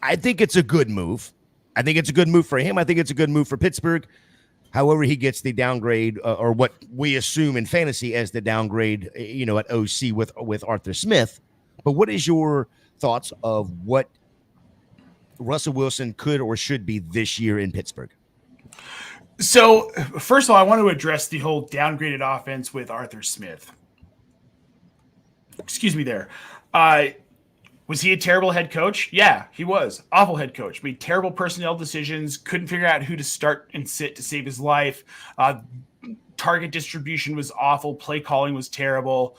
I think it's a good move. I think it's a good move for him. I think it's a good move for Pittsburgh. However, he gets the downgrade, or what we assume in fantasy as the downgrade, you know, at OC with Arthur Smith. But what is your thoughts of what Russell Wilson could or should be this year in Pittsburgh? So, first of all, I want to address the whole downgraded offense with Arthur Smith. Excuse me there. Was he a terrible head coach? Yeah, he was. Awful head coach. Made terrible personnel decisions. Couldn't figure out who to start and sit to save his life. Target distribution was awful. Play calling was terrible.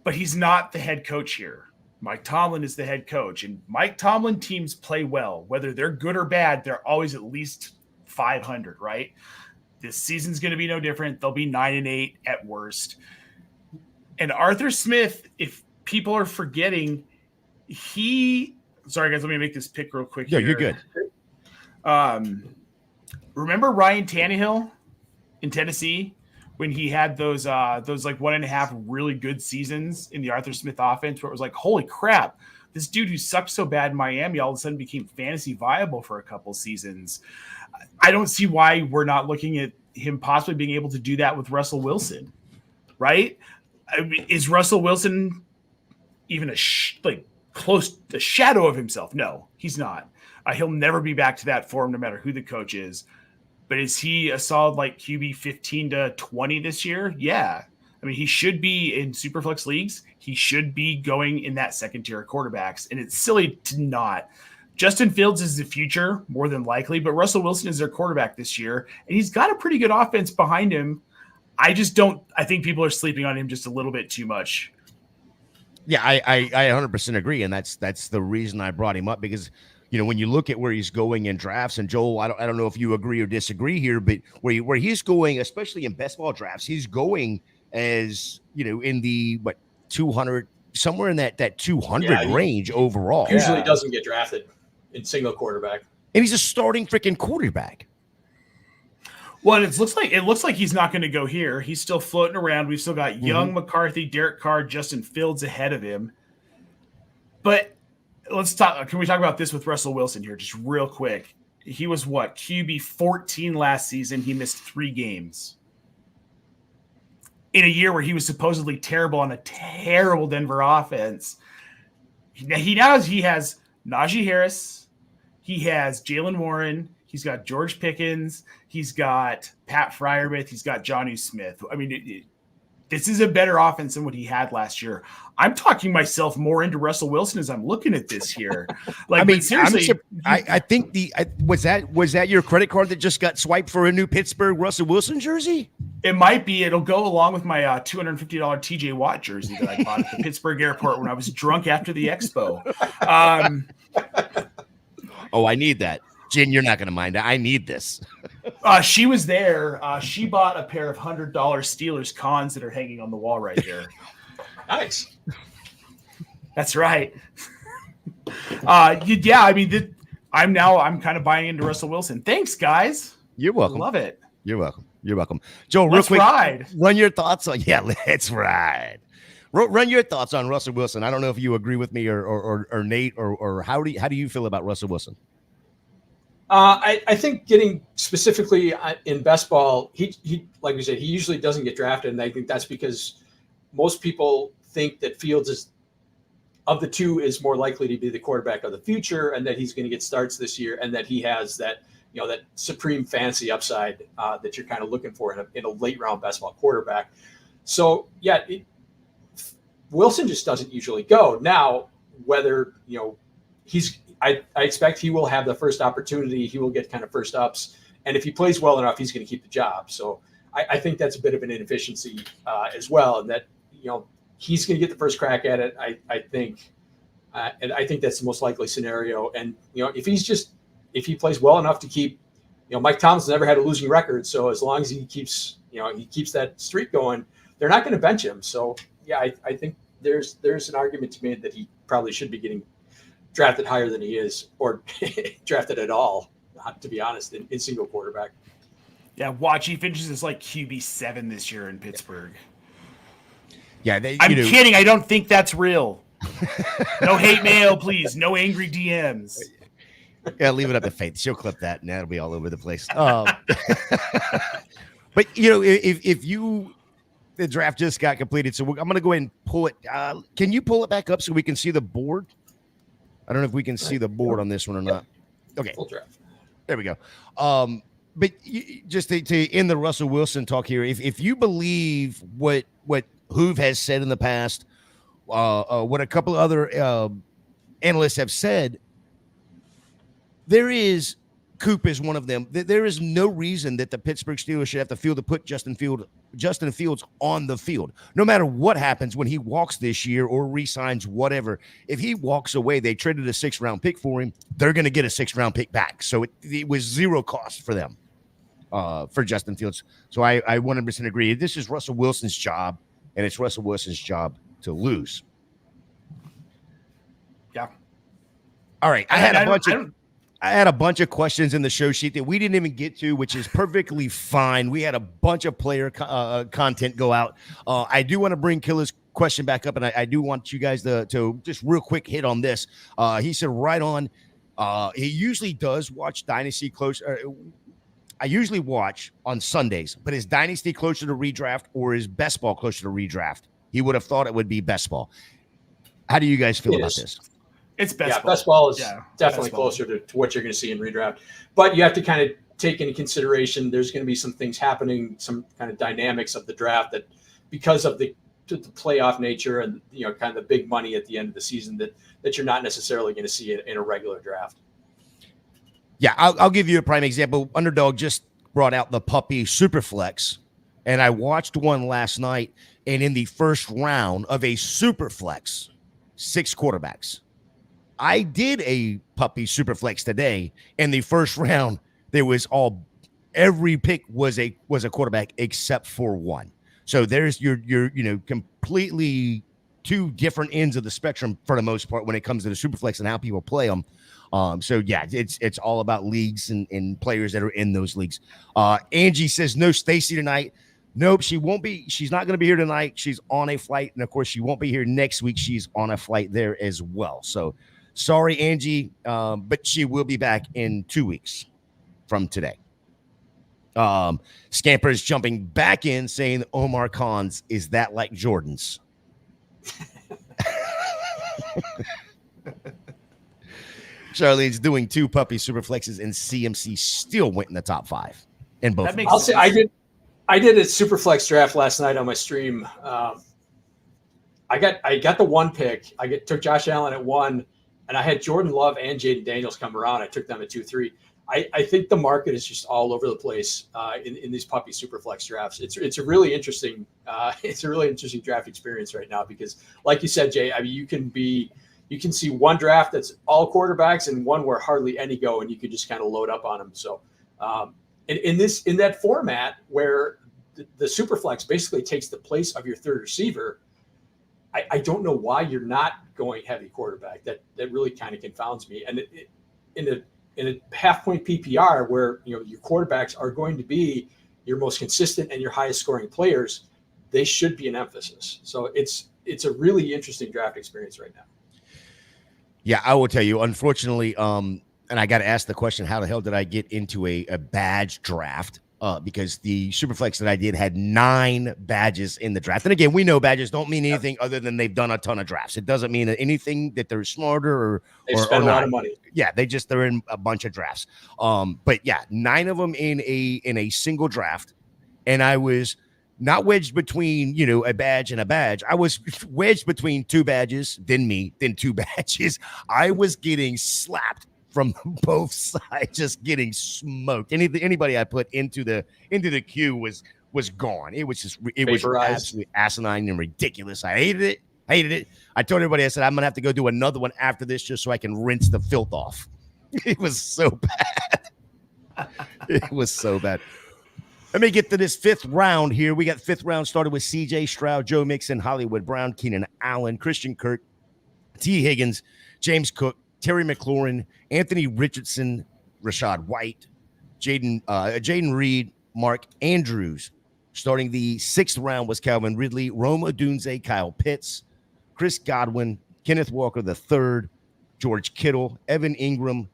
But he's not the head coach here. Mike Tomlin is the head coach. And Mike Tomlin teams play well. Whether they're good or bad, they're always at least 500, right? This season's going to be no different. They'll be 9-8 at worst. And Arthur Smith, if people are forgetting, sorry guys, let me make this pick real quick. Yeah, you're good. Remember Ryan Tannehill in Tennessee when he had those like 1.5 really good seasons in the Arthur Smith offense, where it was like, holy crap, this dude who sucked so bad in Miami all of a sudden became fantasy viable for a couple seasons. I don't see why we're not looking at him possibly being able to do that with Russell Wilson, right? I mean, is Russell Wilson even a shadow of himself? No, he's not. He'll never be back to that form, no matter who the coach is. But is he a solid like QB 15 to 20 this year? Yeah. I mean, he should be in Superflex leagues. He should be going in that second tier of quarterbacks, and it's silly to not. Justin Fields is the future, more than likely, but Russell Wilson is their quarterback this year, and he's got a pretty good offense behind him. I think people are sleeping on him just a little bit too much. Yeah, I 100% agree, and that's the reason I brought him up, because you know, when you look at where he's going in drafts, and Joel, I don't know if you agree or disagree here, but where he's going, especially in best ball drafts, he's going as, you know, in the 200, somewhere in that 200 range overall. Usually doesn't get drafted in single quarterback, and he's a starting freaking quarterback. Well, it looks like he's not going to go here. He's still floating around. We've still got Young, McCarthy, Derek Carr, Justin Fields ahead of him. But let's talk. Can we talk about this with Russell Wilson here, just real quick? He was QB 14 last season. He missed 3 games in a year where he was supposedly terrible on a terrible Denver offense. He has Najee Harris. He has Jalen Warren. He's got George Pickens. He's got Pat Freiermuth. He's got Jonnu Smith. I mean, this is a better offense than what he had last year. I'm talking myself more into Russell Wilson as I'm looking at this here. Like, I mean, seriously, I think was that your credit card that just got swiped for a new Pittsburgh Russell Wilson jersey? It might be. It'll go along with my $250 TJ Watt jersey that I bought at the Pittsburgh airport when I was drunk after the expo. Oh, I need that. Jen, you're not going to mind that. I need this. She was there. She bought a pair of $100 Steelers cons that are hanging on the wall right there. Nice. That's right. Yeah, I mean, I'm kind of buying into Russell Wilson. Thanks, guys. You're welcome. Love it. You're welcome. You're welcome. Joe, real quick. Run your thoughts on. Yeah, let's ride. Run your thoughts on Russell Wilson. I don't know if you agree with me or Nate or how do you feel about Russell Wilson? I think getting specifically in best ball, he like we said, he usually doesn't get drafted, and I think that's because most people think that Fields is of the two is more likely to be the quarterback of the future, and that he's going to get starts this year, and that he has that, that supreme fantasy upside that you're kind of looking for in a late round best ball quarterback. So yeah, Wilson just doesn't usually go. Now, whether, I expect he will have the first opportunity. He will get kind of first ups. And if he plays well enough, he's going to keep the job. So I think that's a bit of an inefficiency as well. And that, he's going to get the first crack at it, I think. And I think that's the most likely scenario. And, if he plays well enough to keep, Mike Tomlin's never had a losing record. So as long as he keeps that streak going, they're not going to bench him. So yeah, I think there's an argument to be made that he probably should be getting drafted higher than he is, or drafted at all, to be honest, in single quarterback. Yeah, watch, he finishes as like QB7 this year in Pittsburgh. Yeah, I'm kidding. I don't think that's real. No hate mail, please. No angry DMs. Yeah, leave it up to Faith. She'll clip that, and that'll be all over the place. But if the draft just got completed, so I'm going to go ahead and pull it. Can you pull it back up so we can see the board? I don't know if we can see the board on this one or not. Okay, full draft. There we go. But just to end the Russell Wilson talk here, if you believe what Hoove has said in the past, what a couple of other analysts have said, Coop is one of them. There is no reason that the Pittsburgh Steelers should have to feel to put Justin Fields on the field. No matter what happens when he walks this year or re-signs, whatever. If he walks away, they traded a 6th-round pick for him. They're going to get a 6th-round pick back. So it was zero cost for them, for Justin Fields. So I 100% agree. This is Russell Wilson's job, and it's Russell Wilson's job to lose. Yeah. All right. I had a bunch of questions in the show sheet that we didn't even get to, which is perfectly fine. We had a bunch of player content go out. I do want to bring Killer's question back up, and I do want you guys to just real quick hit on this. He said right on. He usually does watch Dynasty close. I usually watch on Sundays, but is Dynasty closer to redraft or is Best Ball closer to redraft? He would have thought it would be Best Ball. How do you guys feel about this? It's best ball. Best ball is definitely closer to what you're going to see in redraft. But you have to kind of take into consideration there's going to be some things happening, some kind of dynamics of the draft that, because of the playoff nature and kind of the big money at the end of the season, that you're not necessarily going to see it in a regular draft. Yeah, I'll give you a prime example. Underdog just brought out the Puppy Superflex, and I watched one last night, and in the first round of a Superflex, 6 quarterbacks. I did a Puppy Superflex today. In the first round, there was every pick was a quarterback except for one. So there's your completely two different ends of the spectrum for the most part when it comes to the Superflex and how people play them. So yeah, it's all about leagues and players that are in those leagues. Angie says no Stacy tonight. Nope, she won't be. She's not going to be here tonight. She's on a flight, and of course, she won't be here next week. She's on a flight there as well. So. Sorry, Angie, but she will be back in 2 weeks from today. Scamper is jumping back in saying Omar Khan's, is that like Jordan's? Charlene's doing 2 Puppy Superflexes, and CMC still went in the top 5 in both. I'll say I did a Superflex draft last night on my stream. I got the 1 pick. Took Josh Allen at 1. And I had Jordan Love and Jaden Daniels come around. I took them at 2-3. I think the market is just all over the place in these Puppy Superflex drafts. It's a really interesting draft experience right now because, like you said, Jay, I mean you can see one draft that's all quarterbacks and one where hardly any go, and you can just kind of load up on them. So in that format where the Superflex basically takes the place of your third receiver, I don't know why you're not going heavy quarterback. That really kind of confounds me. And in a half-point PPR where your quarterbacks are going to be your most consistent and your highest scoring players, they should be an emphasis. So it's a really interesting draft experience right now. Yeah, I will tell you. Unfortunately, and I got to ask the question: how the hell did I get into a badge draft? because the Superflex that I did had 9 badges in the draft. And again, we know badges don't mean anything other than they've done a ton of drafts. It doesn't mean anything that they're smarter or they've spent a lot of money. Yeah, they're in a bunch of drafts. But yeah, 9 of them in a single draft, and I was not wedged between a badge and a badge. I was wedged between 2 badges, then me, then 2 badges. I was getting slapped from both sides, just getting smoked. Anybody I put into the queue was gone. It was absolutely asinine and ridiculous. I hated it. I told everybody, I said, I'm gonna have to go do another one after this just so I can rinse the filth off. It was so bad. It was so bad. Let me get to this 5th round here. We got 5th round started with CJ Stroud, Joe Mixon, Hollywood Brown, Keenan Allen, Christian Kirk, T. Higgins, James Cook, Terry McLaurin, Anthony Richardson, Rashad White, Jaden Reed, Mark Andrews. Starting the 6th round was Calvin Ridley, Rome Odunze, Kyle Pitts, Chris Godwin, Kenneth Walker III, George Kittle, Evan Engram,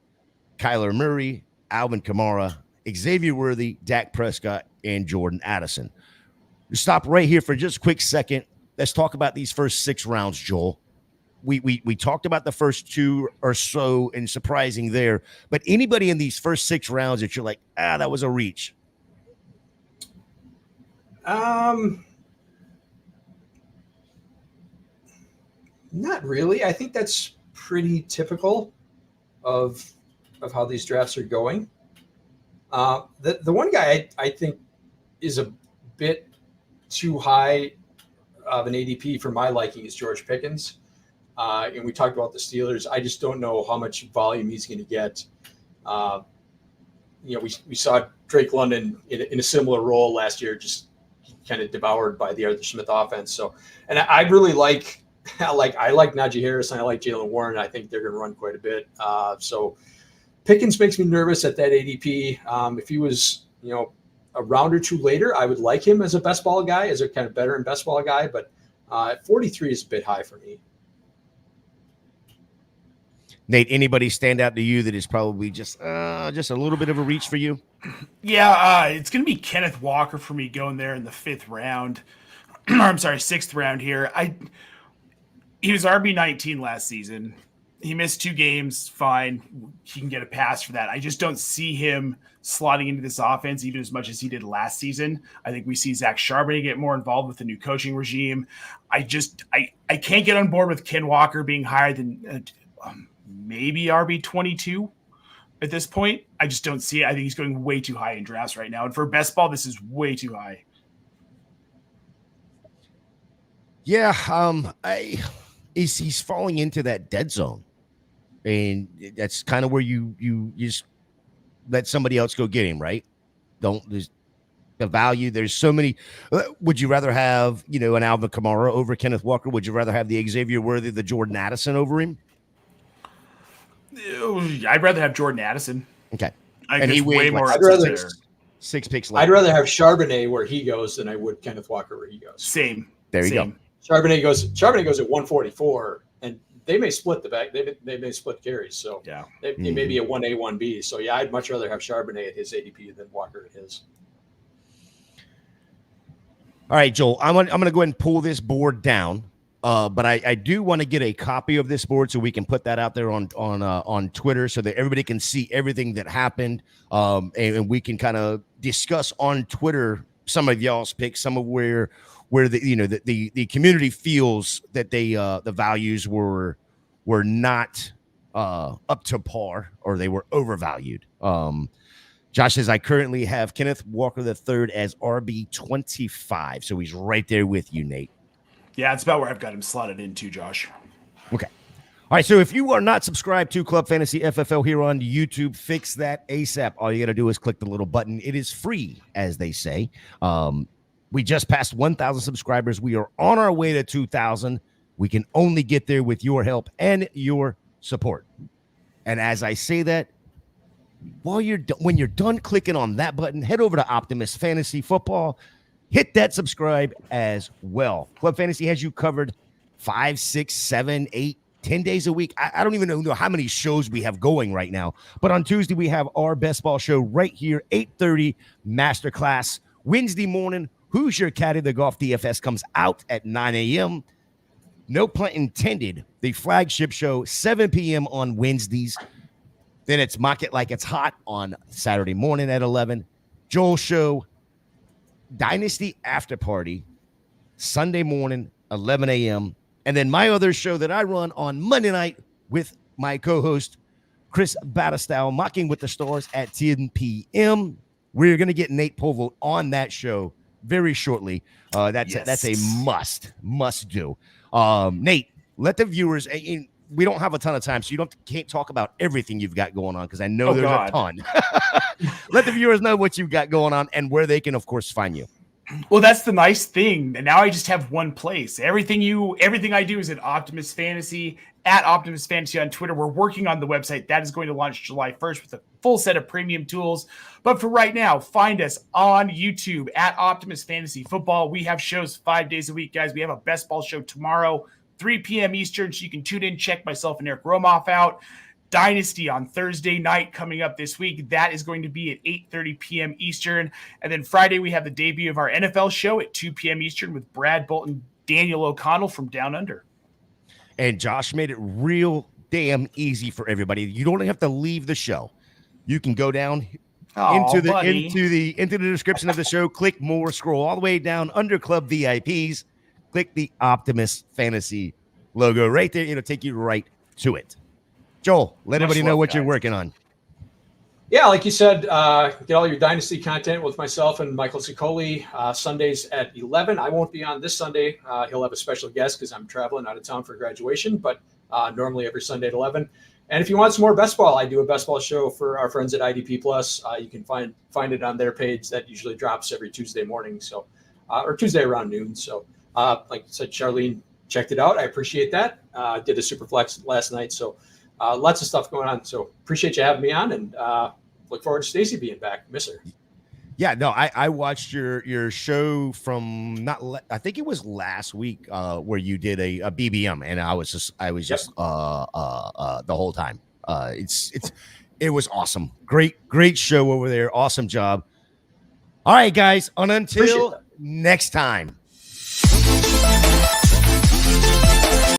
Kyler Murray, Alvin Kamara, Xavier Worthy, Dak Prescott, and Jordan Addison. Stop right here for just a quick second. Let's talk about these first 6 rounds, Joel. We talked about the first 2 or so and surprising there, but anybody in these first 6 rounds that you're like, that was a reach? Not really. I think that's pretty typical of how these drafts are going. The one guy I think is a bit too high of an ADP for my liking is George Pickens. And we talked about the Steelers. I just don't know how much volume he's going to get. We saw Drake London in a similar role last year, just kind of devoured by the Arthur Smith offense. So, and I really like Najee Harris and I like Jaylen Warren. I think they're going to run quite a bit. So Pickens makes me nervous at that ADP. If he was, a round or 2 later, I would like him as a best ball guy, as a kind of veteran best ball guy. But at 43 is a bit high for me. Nate, anybody stand out to you that is probably just a little bit of a reach for you? Yeah, it's going to be Kenneth Walker for me going there in the 5th round. I'm sorry, 6th round here. He was RB19 last season. He missed 2 games. Fine. He can get a pass for that. I just don't see him slotting into this offense even as much as he did last season. I think we see Zach Charbonnet get more involved with the new coaching regime. I can't get on board with Ken Walker being higher than maybe RB22 at this point. I just don't see it. I think he's going way too high in drafts right now. And for best ball, this is way too high. Yeah, he's falling into that dead zone. And that's kind of where you just let somebody else go get him, right? There's the value. There's so many. Would you rather have, an Alvin Kamara over Kenneth Walker? Would you rather have the Xavier Worthy, the Jordan Addison over him? I'd rather have Jordan Addison. Okay. And he way more. I'd rather 6 picks left. I'd rather have Charbonnet where he goes than I would Kenneth Walker where he goes. Same. There you go. Charbonnet goes at 144, and they may split the back. They may split carries. So yeah, it may be a 1A, 1B. So yeah, I'd much rather have Charbonnet at his ADP than Walker at his. All right, Joel, I'm going to go ahead and pull this board down. But I do want to get a copy of this board so we can put that out there on Twitter so that everybody can see everything that happened. And we can kind of discuss on Twitter some of y'all's picks, some of where the community feels that the values were not up to par or they were overvalued. Josh says, I currently have Kenneth Walker III as RB25. So he's right there with you, Nate. Yeah, it's about where I've got him slotted into, Josh. Okay. All right, so if you are not subscribed to Club Fantasy FFL here on YouTube, fix that ASAP. All you got to do is click the little button. It is free, as they say. We just passed 1,000 subscribers. We are on our way to 2,000. We can only get there with your help and your support. And as I say that, when you're done clicking on that button, head over to Optimus Fantasy Football. Hit that subscribe as well. Club Fantasy has you covered 5, 6, 7, 8, 10 days a week. I don't even know how many shows we have going right now. But on Tuesday, we have our best ball show right here, 8:30 Masterclass. Wednesday morning, Who's Your Caddy? The Golf DFS comes out at 9 a.m. No pun intended. The flagship show, 7 p.m. on Wednesdays. Then it's Mock It Like It's Hot on Saturday morning at 11. Joel Show, Dynasty After Party, Sunday morning, 11 a.m. And then my other show that I run on Monday night with my co-host, Chris Battistow, Mocking with the Stars at 10 p.m. We're going to get Nate Polvogt on that show very shortly. That's a must do. Nate, let the viewers, we don't have a ton of time, so can't talk about everything you've got going on because I know there's a ton. Let the viewers know what you've got going on and where they can, of course, find you. Well, that's the nice thing. And now I just have one place. Everything I do is at Optimus Fantasy, at Optimus Fantasy on Twitter. We're working on the website. That is going to launch July 1st with a full set of premium tools. But for right now, find us on YouTube at Optimus Fantasy Football. We have shows 5 days a week, guys. We have a best ball show tomorrow, 3 p.m. Eastern, so you can tune in, check myself and Eric Romoff out. Dynasty on Thursday night coming up this week. That is going to be at 8:30 p.m. Eastern. And then Friday, we have the debut of our NFL show at 2 p.m. Eastern with Brad Bolton, Daniel O'Connell from Down Under. And Josh made it real damn easy for everybody. You don't have to leave the show. You can go down into the description of the show, click more, scroll all the way down under Club VIPs, click the Optimus Fantasy logo right there. It'll take you right to it. Joel, let everybody know what you're working on. Yeah, like you said, get all your Dynasty content with myself and Michael Ciccoli Sundays at 11. I won't be on this Sunday. He'll have a special guest because I'm traveling out of town for graduation, but normally every Sunday at 11. And if you want some more best ball, I do a best ball show for our friends at IDP Plus. You can find it on their page. That usually drops every Tuesday morning, so or Tuesday around noon. So like I said, Charlene checked it out. I appreciate that. Did a super flex last night, so lots of stuff going on. So appreciate you having me on, and look forward to Stacy being back. Miss her. Yeah, no, I watched your show from I think it was last week where you did a BBM, and I was just the whole time. It was awesome. Great show over there. Awesome job. All right, guys. Until next time.